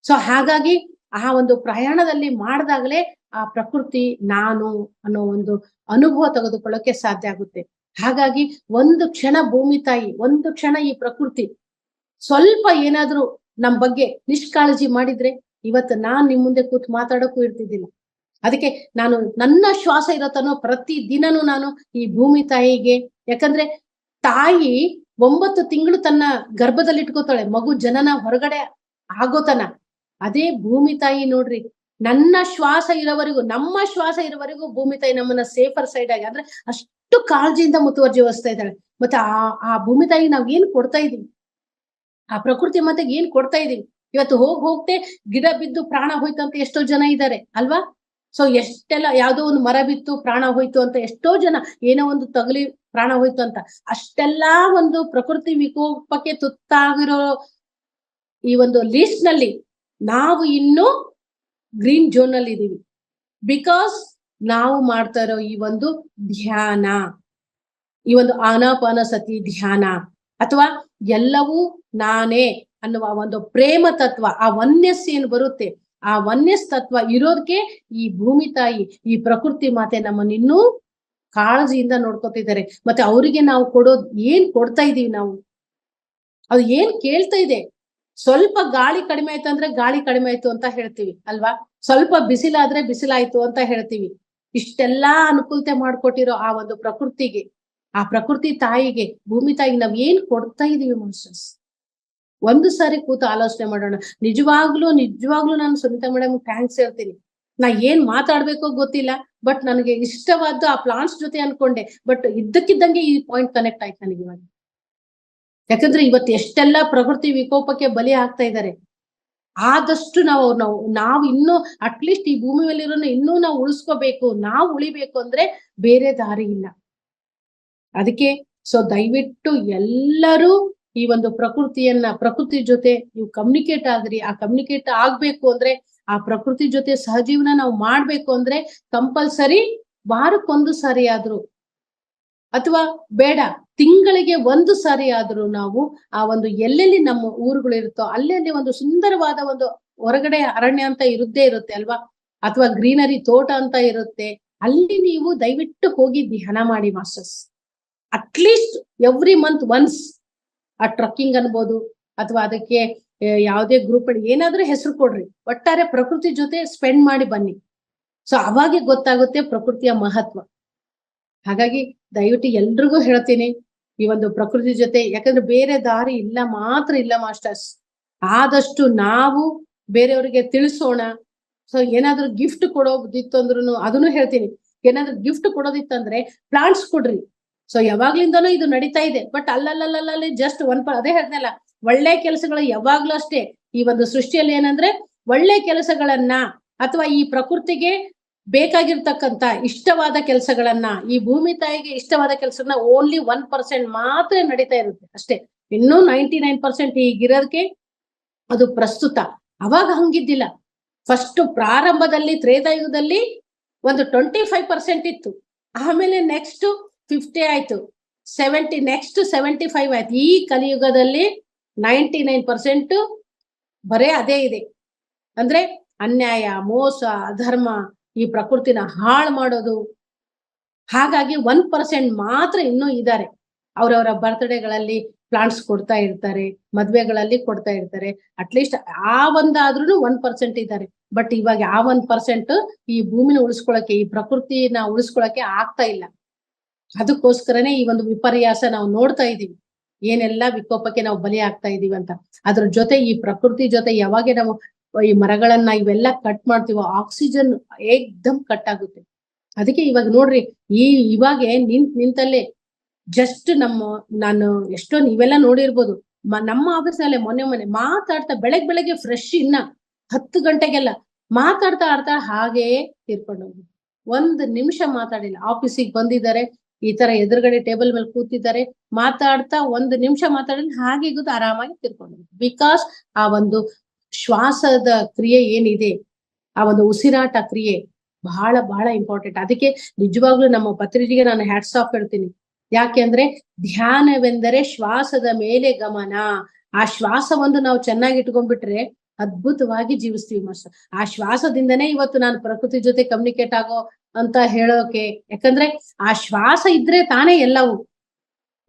S1: ಸೊ ಹಾಗಾಗಿ ಆ ಒಂದು ಪ್ರಯಾಣದಲ್ಲಿ ಮಾಡಿದಾಗಲೇ ಆ ಪ್ರಕೃತಿ ನಾನು ಅನ್ನೋ ಒಂದು ಅನುಭವ ತೆಗೆದುಕೊಳ್ಳೋಕೆ ಸಾಧ್ಯ ಆಗುತ್ತೆ. ಹಾಗಾಗಿ ಒಂದು ಕ್ಷಣ ಭೂಮಿ ತಾಯಿ, ಒಂದು ಕ್ಷಣ ಈ ಪ್ರಕೃತಿ ಸ್ವಲ್ಪ ಏನಾದ್ರೂ ನಮ್ ಬಗ್ಗೆ ನಿಷ್ಕಾಳಜಿ ಮಾಡಿದ್ರೆ ಇವತ್ತು ನಾನ್ ನಿಮ್ ಮುಂದೆ ಕೂತ್ ಮಾತಾಡೋಕ್ಕೂ ಇರ್ತಿದ್ದಿಲ್ಲ. ಅದಕ್ಕೆ ನಾನು ನನ್ನ ಶ್ವಾಸ ಇರತ್ತನೋ ಪ್ರತಿ ದಿನನೂ ನಾನು ಈ ಭೂಮಿ ತಾಯಿಗೆ, ಯಾಕಂದ್ರೆ ತಾಯಿ 9 ತಿಂಗಳು ತನ್ನ ಗರ್ಭದಲ್ಲಿ ಇಟ್ಕೋತಾಳೆ, ಮಗು ಜನನ ಹೊರಗಡೆ ಆಗೋತನ. ಅದೇ ಭೂಮಿ ತಾಯಿ ನೋಡ್ರಿ, ನಮ್ಮ ಶ್ವಾಸ ಇರೋವರೆಗೂ ಭೂಮಿ ತಾಯಿ ನಮ್ಮನ್ನ ಸೇಫರ್ ಸೈಡ್ ಆಗಿ ಅಂದ್ರೆ ಅಷ್ಟು ಕಾಳಜಿಯಿಂದ ಮುತುವರ್ಜಿ ವಹಿಸ್ತಾ ಇದ್ದಾಳೆ. ಮತ್ತೆ ಆ ಭೂಮಿ ತಾಯಿ ನಾವ್ ಏನ್ ಕೊಡ್ತಾ ಇದೀವಿ, ಆ ಪ್ರಕೃತಿ ಮತ್ತೆ ಏನ್ ಕೊಡ್ತಾ ಇದೀವಿ. ಇವತ್ತು ಹೋಗ್ತೆ ಗಿಡ ಬಿದ್ದು ಪ್ರಾಣ ಹೋಯ್ತು ಅಂತ ಎಷ್ಟೋ ಜನ ಇದ್ದಾರೆ ಅಲ್ವಾ. ಸೊ ಎಷ್ಟೆಲ್ಲ ಯಾವ್ದೋ ಒಂದು ಮರ ಬಿತ್ತು ಪ್ರಾಣ ಹೋಯ್ತು ಅಂತ ಎಷ್ಟೋ ಜನ, ಏನೋ ಒಂದು ತಗಲಿ ಪ್ರಾಣ ಹೋಯ್ತು ಅಂತ. ಅಷ್ಟೆಲ್ಲಾ ಒಂದು ಪ್ರಕೃತಿ ವಿಕೋಪಕ್ಕೆ ತುತ್ತಾಗಿರೋ ಈ ಒಂದು ಲೀಸ್ಟ್ ನಲ್ಲಿ ನಾವು ಇನ್ನೂ ಗ್ರೀನ್ ಝೋನ್ ಅಲ್ಲಿ ಇದೀವಿ. ಬಿಕಾಸ್ ನಾವು ಮಾಡ್ತಾ ಇರೋ ಈ ಒಂದು ಧ್ಯಾನ, ಈ ಒಂದು ಆನಾಪಾನಸತಿ ಧ್ಯಾನ, ಅಥವಾ ಎಲ್ಲವೂ ನಾನೇ ಅನ್ನುವ ಒಂದು ಪ್ರೇಮ ತತ್ವ, ಆ ಒನ್ನೆಸ್ ಏನ್ ಬರುತ್ತೆ, ಆ ಒನ್ನೆಸ್ ತತ್ವ ಇರೋದಕ್ಕೆ ಈ ಭೂಮಿ ತಾಯಿ, ಈ ಪ್ರಕೃತಿ ಮಾತೆ ನಮ್ಮನ್ನ ಇನ್ನೂ ಕಾಳಜಿಯಿಂದ ನೋಡ್ಕೊತಿದ್ದಾರೆ. ಮತ್ತೆ ಅವರಿಗೆ ನಾವು ಕೊಡೋದ್ ಏನ್ ಕೊಡ್ತಾ ಇದೀವಿ ನಾವು, ಅದು ಏನ್ ಕೇಳ್ತಾ ಇದೆ. ಸ್ವಲ್ಪ ಗಾಳಿ ಕಡಿಮೆ ಆಯ್ತು ಅಂದ್ರೆ ಗಾಳಿ ಕಡಿಮೆ ಆಯ್ತು ಅಂತ ಹೇಳ್ತೀವಿ ಅಲ್ವಾ, ಸ್ವಲ್ಪ ಬಿಸಿಲಾದ್ರೆ ಬಿಸಿಲಾಯ್ತು ಅಂತ ಹೇಳ್ತೀವಿ. ಇಷ್ಟೆಲ್ಲಾ ಅನುಕೂಲತೆ ಮಾಡ್ಕೊಟ್ಟಿರೋ ಆ ಒಂದು ಪ್ರಕೃತಿಗೆ, ಆ ಪ್ರಕೃತಿ ತಾಯಿಗೆ, ಭೂಮಿ ತಾಯಿಗೆ ನಾವ್ ಏನ್ ಕೊಡ್ತಾ ಇದೀವಿ ಮಾಸ್ಟರ್ಸ್? ಒಂದು ಸಾರಿ ಕೂತು ಆಲೋಚನೆ ಮಾಡೋಣ. ನಿಜವಾಗ್ಲೂ ನಾನು ಸುನೀತಾ ಮೇಡಮ್ ಥ್ಯಾಂಕ್ಸ್ ಹೇಳ್ತೀನಿ. ನಾ ಏನ್ ಮಾತಾಡ್ಬೇಕೋ ಗೊತ್ತಿಲ್ಲ, ಬಟ್ ನನಗೆ ಇಷ್ಟವಾದ ಆ ಪ್ಲಾಂಟ್ಸ್ ಜೊತೆ ಅನ್ಕೊಂಡೆ, ಬಟ್ ಇದ್ದಕ್ಕಿದ್ದಂಗೆ ಈ ಪಾಯಿಂಟ್ ಕನೆಕ್ಟ್ ಆಯ್ತು ನನಗೆ ಇವಾಗ. ಯಾಕಂದ್ರೆ ಇವತ್ತು ಎಷ್ಟೆಲ್ಲಾ ಪ್ರಕೃತಿ ವಿಕೋಪಕ್ಕೆ ಬಲಿ ಆಗ್ತಾ ಇದ್ದಾರೆ. ಆದಷ್ಟು ನಾವು ಇನ್ನೂ ಅಟ್ಲೀಸ್ಟ್ ಈ ಭೂಮಿ ಮೇಲಿರೋನ ಇನ್ನೂ ನಾವು ಉಳಿಸ್ಕೋಬೇಕು, ನಾವು ಉಳಿಬೇಕು ಅಂದ್ರೆ ಬೇರೆ ದಾರಿ ಇಲ್ಲ. ಅದಕ್ಕೆ ಸೊ ದಯವಿಟ್ಟು ಎಲ್ಲರೂ ಈ ಒಂದು ಪ್ರಕೃತಿ ಜೊತೆ ನೀವು ಕಮ್ಯುನಿಕೇಟ್ ಆಗ್ರಿ. ಆ ಕಮ್ಯುನಿಕೇಟ್ ಆಗ್ಬೇಕು ಅಂದ್ರೆ, ಆ ಪ್ರಕೃತಿ ಜೊತೆ ಸಹಜೀವನ ನಾವು ಮಾಡ್ಬೇಕು ಅಂದ್ರೆ ಕಂಪಲ್ಸರಿ ವಾರಕ್ಕೊಂದು ಸಾರಿ ಆದ್ರೂ, ಅಥವಾ ಬೇಡ ತಿಂಗಳಿಗೆ ಒಂದು ಸಾರಿ ಆದ್ರೂ ನಾವು ಆ ಒಂದು ಎಲ್ಲೆಲ್ಲಿ ನಮ್ಮ ಊರುಗಳಿರುತ್ತೋ ಅಲ್ಲೆಲ್ಲಿ ಒಂದು ಸುಂದರವಾದ ಒಂದು ಹೊರಗಡೆ ಅರಣ್ಯ ಅಂತ ಇರುತ್ತೆ ಅಲ್ವಾ, ಅಥವಾ ಗ್ರೀನರಿ ತೋಟ ಅಂತ ಇರುತ್ತೆ, ಅಲ್ಲಿ ನೀವು ದಯವಿಟ್ಟು ಹೋಗಿ ಧ್ಯಾನ ಮಾಡಿ masters. At least every month once ಆ ಟ್ರಕ್ಕಿಂಗ್ ಅನ್ಬೋದು, ಅಥವಾ ಅದಕ್ಕೆ ಯಾವುದೇ ಗ್ರೂಪ್ ಅಲ್ಲಿ ಏನಾದ್ರೂ ಹೆಸರು ಕೊಡ್ರಿ, ಒಟ್ಟಾರೆ ಪ್ರಕೃತಿ ಜೊತೆ ಸ್ಪೆಂಡ್ ಮಾಡಿ ಬನ್ನಿ. ಸೊ ಅವಾಗೆ ಗೊತ್ತಾಗುತ್ತೆ ಪ್ರಕೃತಿಯ ಮಹತ್ವ. ಹಾಗಾಗಿ ದಯವಿಟ್ಟು ಎಲ್ರಿಗೂ ಹೇಳ್ತೀನಿ, ಈ ಒಂದು ಪ್ರಕೃತಿ ಜೊತೆ, ಯಾಕಂದ್ರೆ ಬೇರೆ ದಾರಿ ಇಲ್ಲ ಮಾಸ್ಟರ್ಸ್. ಆದಷ್ಟು ನಾವು ಬೇರೆಯವರಿಗೆ ತಿಳಿಸೋಣ. ಸೊ ಏನಾದ್ರೂ ಗಿಫ್ಟ್ ಕೊಡೋದಿತ್ತು ಅಂದ್ರೂ ಅದನ್ನು ಹೇಳ್ತೀನಿ, ಏನಾದ್ರೂ ಗಿಫ್ಟ್ ಕೊಡೋದಿತ್ತಂದ್ರೆ ಪ್ಲಾಂಟ್ಸ್ ಕೊಡ್ರಿ. ಸೊ ಯಾವಾಗ್ಲಿಂದನೂ ಇದು ನಡೀತಾ ಇದೆ, ಬಟ್ ಅಲ್ಲಲ್ಲಿ ಜಸ್ಟ್ ಅದೇ ಹೇಳ್ದಲ್ಲ, ಒಳ್ಳೆ ಕೆಲಸಗಳು ಯಾವಾಗ್ಲೂ ಅಷ್ಟೇ. ಈ ಒಂದು ಸೃಷ್ಟಿಯಲ್ಲಿ ಏನಂದ್ರೆ ಒಳ್ಳೆ ಕೆಲಸಗಳನ್ನ, ಅಥವಾ ಈ ಪ್ರಕೃತಿಗೆ ಬೇಕಾಗಿರ್ತಕ್ಕಂತ ಇಷ್ಟವಾದ ಕೆಲಸಗಳನ್ನ, ಈ ಭೂಮಿ ತಾಯಿಗೆ ಇಷ್ಟವಾದ ಕೆಲಸಗಳನ್ನ ಓನ್ಲಿ 1% ಮಾತ್ರ ನಡೀತಾ ಇರುತ್ತೆ ಅಷ್ಟೇ. ಇನ್ನೂ 99% ಈಗಿರೋದಕ್ಕೆ ಅದು ಪ್ರಸ್ತುತ. ಅವಾಗ ಹಂಗಿದ್ದಿಲ್ಲ. ಫಸ್ಟ್ ಪ್ರಾರಂಭದಲ್ಲಿ ತ್ರೇತಾಯುಗದಲ್ಲಿ ಒಂದು 25% ಇತ್ತು, ಆಮೇಲೆ ನೆಕ್ಸ್ಟ್ 50 ಆಯ್ತು, 70, ನೆಕ್ಸ್ಟ್ 75 ಆಯ್ತು. ಈ ಕಲಿಯುಗದಲ್ಲಿ 99% ಬರೇ ಅದೇ ಇದೆ. ಅಂದ್ರೆ ಅನ್ಯಾಯ, ಮೋಸ, ಅಧರ್ಮ, ಈ ಪ್ರಕೃತಿನ ಹಾಳು ಮಾಡೋದು. ಹಾಗಾಗಿ 1% ಮಾತ್ರ ಇನ್ನೂ ಇದ್ದಾರೆ. ಅವರವರ ಬರ್ತ್ಡೇಗಳಲ್ಲಿ ಪ್ಲಾಂಟ್ಸ್ ಕೊಡ್ತಾ ಇರ್ತಾರೆ, ಮದ್ವೆಗಳಲ್ಲಿ ಕೊಡ್ತಾ ಇರ್ತಾರೆ. ಅಟ್ಲೀಸ್ಟ್ ಆ ಒಂದಾದ್ರೂ 1% ಇದ್ದಾರೆ. ಬಟ್ ಇವಾಗ ಆ 1% ಈ ಭೂಮಿನ ಉಳಿಸ್ಕೊಳಕ್ಕೆ, ಈ ಪ್ರಕೃತಿನ ಉಳಿಸ್ಕೊಳಕ್ಕೆ ಆಗ್ತಾ ಇಲ್ಲ. ಅದಕ್ಕೋಸ್ಕರನೇ ಈ ಒಂದು ವಿಪರ್ಯಾಸ ನಾವು ನೋಡ್ತಾ ಇದೀವಿ, ಏನೆಲ್ಲಾ ವಿಕೋಪಕ್ಕೆ ನಾವು ಬಲಿ ಆಗ್ತಾ ಇದೀವಿ ಅಂತ. ಅದ್ರ ಜೊತೆ ಈ ಪ್ರಕೃತಿ ಜೊತೆ ಯಾವಾಗ ನಾವು ಈ ಮರಗಳನ್ನ ಇವೆಲ್ಲ ಕಟ್ ಮಾಡ್ತೀವೋ, ಆಕ್ಸಿಜನ್ ಏಕ್ದಮ್ ಕಟ್ ಆಗುತ್ತೆ. ಅದಕ್ಕೆ ಇವಾಗ ನೋಡ್ರಿ, ಇವಾಗೆ ನಿಂತಲ್ಲೇ ಜಸ್ಟ್ ನಾನು ಎಷ್ಟೋ ನೀವೆಲ್ಲ ನೋಡಿರ್ಬೋದು, ನಮ್ಮ ಆಫೀಸ್ನಲ್ಲೇ ಮೊನ್ನೆ ಮಾತಾಡ್ತಾ ಬೆಳಗ್ಗೆ ಫ್ರೆಶ್ ಇನ್ನ 10 ಗಂಟೆಗೆಲ್ಲ ಮಾತಾಡ್ತಾ ಹಾಗೇ ತೀರ್ಕೊಂಡು ಹೋಗಿ, 1 ನಿಮಿಷ ಮಾತಾಡಿಲ್ಲ. ಆಫೀಸಿಗೆ ಬಂದಿದ್ದಾರೆ, ಈ ತರ ಎದುರುಗಡೆ ಟೇಬಲ್ ಮೇಲೆ ಕೂತಿದ್ದಾರೆ, ಮಾತಾಡ್ತಾ 1 ನಿಮಿಷ ಮಾತಾಡಿಲ್ಲ, ಹಾಗೆ ಗೊತ್ತು ಆರಾಮಾಗಿ ತೀರ್ಕೊಂಡು. ಬಿಕಾಸ್ ಆ ಒಂದು ಶ್ವಾಸದ ಕ್ರಿಯೆ ಏನಿದೆ, ಆ ಒಂದು ಉಸಿರಾಟ ಕ್ರಿಯೆ ಬಹಳ ಬಹಳ ಇಂಪಾರ್ಟೆಂಟ್. ಅದಕ್ಕೆ ನಿಜವಾಗ್ಲೂ ನಮ್ಮ ಪತ್ರಿಕೆಗೆ ನಾನು ಹ್ಯಾಟ್ಸ್ ಆಫ್ ಹೇಳ್ತೀನಿ. ಯಾಕೆಂದ್ರೆ ಧ್ಯಾನವೆಂದರೆ ಶ್ವಾಸದ ಮೇಲೆ ಗಮನ. ಆ ಶ್ವಾಸವನ್ನು ನಾವು ಚೆನ್ನಾಗಿ ಇಟ್ಕೊಂಡ್ಬಿಟ್ರೆ ಅದ್ಭುತವಾಗಿ ಜೀವಿಸ್ತೀವಿ ಮಾಸ್ಟರ್. ಆ ಶ್ವಾಸದಿಂದನೇ ಇವತ್ತು ನಾನು ಪ್ರಕೃತಿ ಜೊತೆ ಕಮ್ಯುನಿಕೇಟ್ ಆಗೋ ಅಂತ ಹೇಳೋಕೆ, ಯಾಕಂದ್ರೆ ಆ ಶ್ವಾಸ ಇದ್ರೆ ತಾನೇ ಎಲ್ಲವೂ.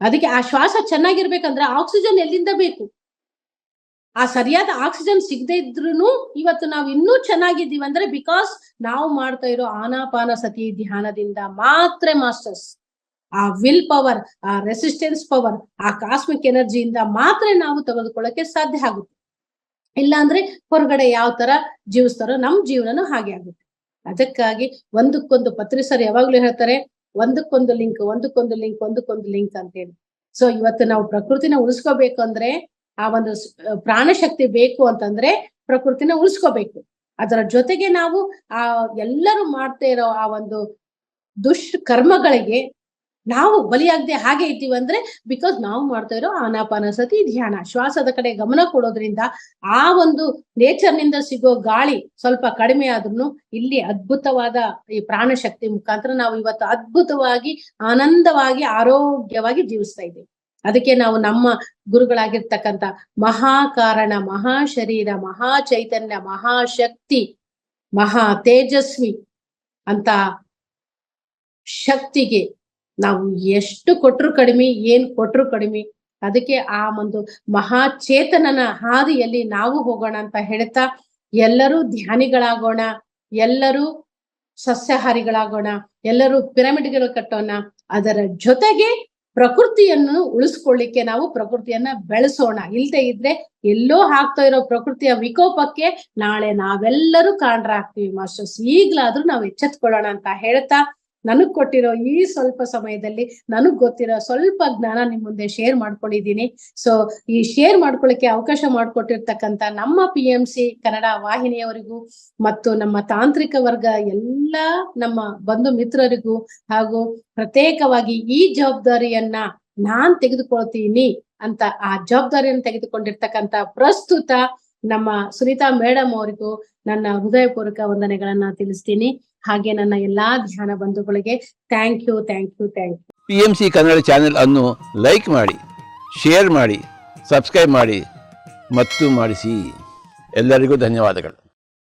S1: ಅದಕ್ಕೆ ಆ ಶ್ವಾಸ ಚೆನ್ನಾಗಿರ್ಬೇಕಂದ್ರೆ ಆಕ್ಸಿಜನ್ ಎಲ್ಲಿಂದ ಬೇಕು? ಆ ಸರಿಯಾದ ಆಕ್ಸಿಜನ್ ಸಿಗದೆ ಇದ್ರೂ ಇವತ್ತು ನಾವು ಇನ್ನೂ ಚೆನ್ನಾಗಿದ್ದೀವಿ ಅಂದ್ರೆ ಬಿಕಾಸ್ ನಾವು ಮಾಡ್ತಾ ಇರೋ ಆನಾಪಾನ ಸತಿ ಧ್ಯಾನದಿಂದ ಮಾತ್ರ ಮಾಸ್ಟರ್ಸ್. ಆ ವಿಲ್ ಪವರ್, ಆ ರೆಸಿಸ್ಟೆನ್ಸ್ ಪವರ್, ಆ ಕಾಸ್ಮಿಕ್ ಎನರ್ಜಿಯಿಂದ ಮಾತ್ರ ನಾವು ತೆಗೆದುಕೊಳ್ಳಕ್ಕೆ ಸಾಧ್ಯ ಆಗುತ್ತೆ. ಇಲ್ಲ ಅಂದ್ರೆ ಹೊರಗಡೆ ಯಾವ ತರ ಜೀವಿಸ್ತಾರೋ ನಮ್ ಜೀವನನೂ ಹಾಗೆ ಆಗುತ್ತೆ. ಅದಕ್ಕಾಗಿ ಒಂದಕ್ಕೊಂದು ಪತ್ರಿಸರು ಯಾವಾಗ್ಲೂ ಹೇಳ್ತಾರೆ, ಒಂದಕ್ಕೊಂದು ಲಿಂಕ್ ಅಂತ ಹೇಳಿ. ಸೊ ಇವತ್ತು ನಾವು ಪ್ರಕೃತಿನ ಉಳಿಸ್ಕೋಬೇಕು ಅಂದ್ರೆ, ಆ ಒಂದು ಪ್ರಾಣಶಕ್ತಿ ಬೇಕು ಅಂತಂದ್ರೆ ಪ್ರಕೃತಿನ ಉಳಿಸ್ಕೋಬೇಕು. ಅದರ ಜೊತೆಗೆ ನಾವು ಆ ಎಲ್ಲರೂ ಮಾಡ್ತಾ ಇರೋ ಆ ಒಂದು ದುಷ್ಕರ್ಮಗಳಿಗೆ ನಾವು ಬಲಿಯಾಗದೆ ಹಾಗೆ ಇದ್ದೀವಿ ಅಂದ್ರೆ ಬಿಕಾಸ್ ನಾವು ಮಾಡ್ತಾ ಇರೋ ಆನಾಪಾನಸತಿ ಧ್ಯಾನ, ಶ್ವಾಸದ ಕಡೆ ಗಮನ ಕೊಡೋದ್ರಿಂದ ಆ ಒಂದು ನೇಚರ್ ನಿಂದ ಸಿಗೋ ಗಾಳಿ ಸ್ವಲ್ಪ ಕಡಿಮೆ ಆದ್ರೂ ಇಲ್ಲಿ ಅದ್ಭುತವಾದ ಈ ಪ್ರಾಣಶಕ್ತಿ ಮುಖಾಂತರ ನಾವು ಇವತ್ತು ಅದ್ಭುತವಾಗಿ ಆನಂದವಾಗಿ ಆರೋಗ್ಯವಾಗಿ ಜೀವಿಸ್ತಾ ಇದ್ದೀವಿ. ಅದಕ್ಕೆ ನಾವು ನಮ್ಮ ಗುರುಗಳಾಗಿರ್ತಕ್ಕಂಥ ಮಹಾಕಾರಣ, ಮಹಾಶರೀರ, ಮಹಾ ಚೈತನ್ಯ, ಮಹಾಶಕ್ತಿ, ಮಹಾ ತೇಜಸ್ವಿ ಅಂತ ಶಕ್ತಿಗೆ ನಾವು ಎಷ್ಟು ಕೊಟ್ರು ಕಡಿಮೆ, ಏನ್ ಕೊಟ್ರು ಕಡಿಮೆ. ಅದಕ್ಕೆ ಆ ಒಂದು ಮಹಾಚೇತನನ ಹಾದಿಯಲ್ಲಿ ನಾವು ಹೋಗೋಣ ಅಂತ ಹೇಳ್ತಾ, ಎಲ್ಲರೂ ಧ್ಯಾನಿಗಳಾಗೋಣ, ಎಲ್ಲರೂ ಸಸ್ಯಾಹಾರಿಗಳಾಗೋಣ, ಎಲ್ಲರೂ ಪಿರಮಿಡ್ಗಳು ಕಟ್ಟೋಣ. ಅದರ ಜೊತೆಗೆ ಪ್ರಕೃತಿಯನ್ನು ಉಳಿಸ್ಕೊಳ್ಳಿಕ್ಕೆ ನಾವು ಪ್ರಕೃತಿಯನ್ನ ಬೆಳೆಸೋಣ. ಇಲ್ದೇ ಇದ್ರೆ ಎಲ್ಲೋ ಆಗ್ತಾ ಇರೋ ಪ್ರಕೃತಿಯ ವಿಕೋಪಕ್ಕೆ ನಾಳೆ ನಾವೆಲ್ಲರೂ ಕಾರಣರಾಗ್ತೀವಿ ಮಾಸ್ಟರ್ಸ್. ಈಗ್ಲಾದ್ರೂ ನಾವು ಎಚ್ಚೆತ್ಕೊಳ್ಳೋಣ ಅಂತ ಹೇಳ್ತಾ, ನನಗ್ ಕೊಟ್ಟಿರೋ ಈ ಸ್ವಲ್ಪ ಸಮಯದಲ್ಲಿ ನನಗ್ ಗೊತ್ತಿರೋ ಸ್ವಲ್ಪ ಜ್ಞಾನ ನಿಮ್ ಮುಂದೆ ಶೇರ್ ಮಾಡ್ಕೊಂಡಿದ್ದೀನಿ. ಸೊ ಈ ಶೇರ್ ಮಾಡ್ಕೊಳ್ಳಿಕ್ಕೆ ಅವಕಾಶ ಮಾಡಿಕೊಟ್ಟಿರ್ತಕ್ಕಂಥ ನಮ್ಮ PMC ಕನ್ನಡ ವಾಹಿನಿಯವರಿಗೂ ಮತ್ತು ನಮ್ಮ ತಾಂತ್ರಿಕ ವರ್ಗ ಎಲ್ಲ ನಮ್ಮ ಬಂಧು ಮಿತ್ರರಿಗೂ ಹಾಗೂ ಪ್ರತ್ಯೇಕವಾಗಿ ಈ ಜವಾಬ್ದಾರಿಯನ್ನ ನಾನ್ ತೆಗೆದುಕೊಳ್ತೀನಿ ಅಂತ ಆ ಜವಾಬ್ದಾರಿಯನ್ನು ತೆಗೆದುಕೊಂಡಿರ್ತಕ್ಕಂಥ ಪ್ರಸ್ತುತ ನಮ್ಮ ಸುನೀತಾ ಮೇಡಮ್ ಅವರಿಗೂ ನನ್ನ ಹೃದಯಪೂರ್ವಕ ವಂದನೆಗಳನ್ನ ತಿಳಿಸ್ತೀನಿ. ಹಾಗೆ ನನ್ನ ಎಲ್ಲಾ ಧ್ಯಾನ ಬಂಧುಗಳಿಗೆ thank you.
S2: PMC Kannada channel ಅನ್ನು ಲೈಕ್ ಮಾಡಿ, ಶೇರ್ ಮಾಡಿ, ಸಬ್ಸ್ಕ್ರೈಬ್ ಮಾಡಿ ಮತ್ತು ಮಾಡಿಸಿ. ಎಲ್ಲರಿಗೂ ಧನ್ಯವಾದಗಳು.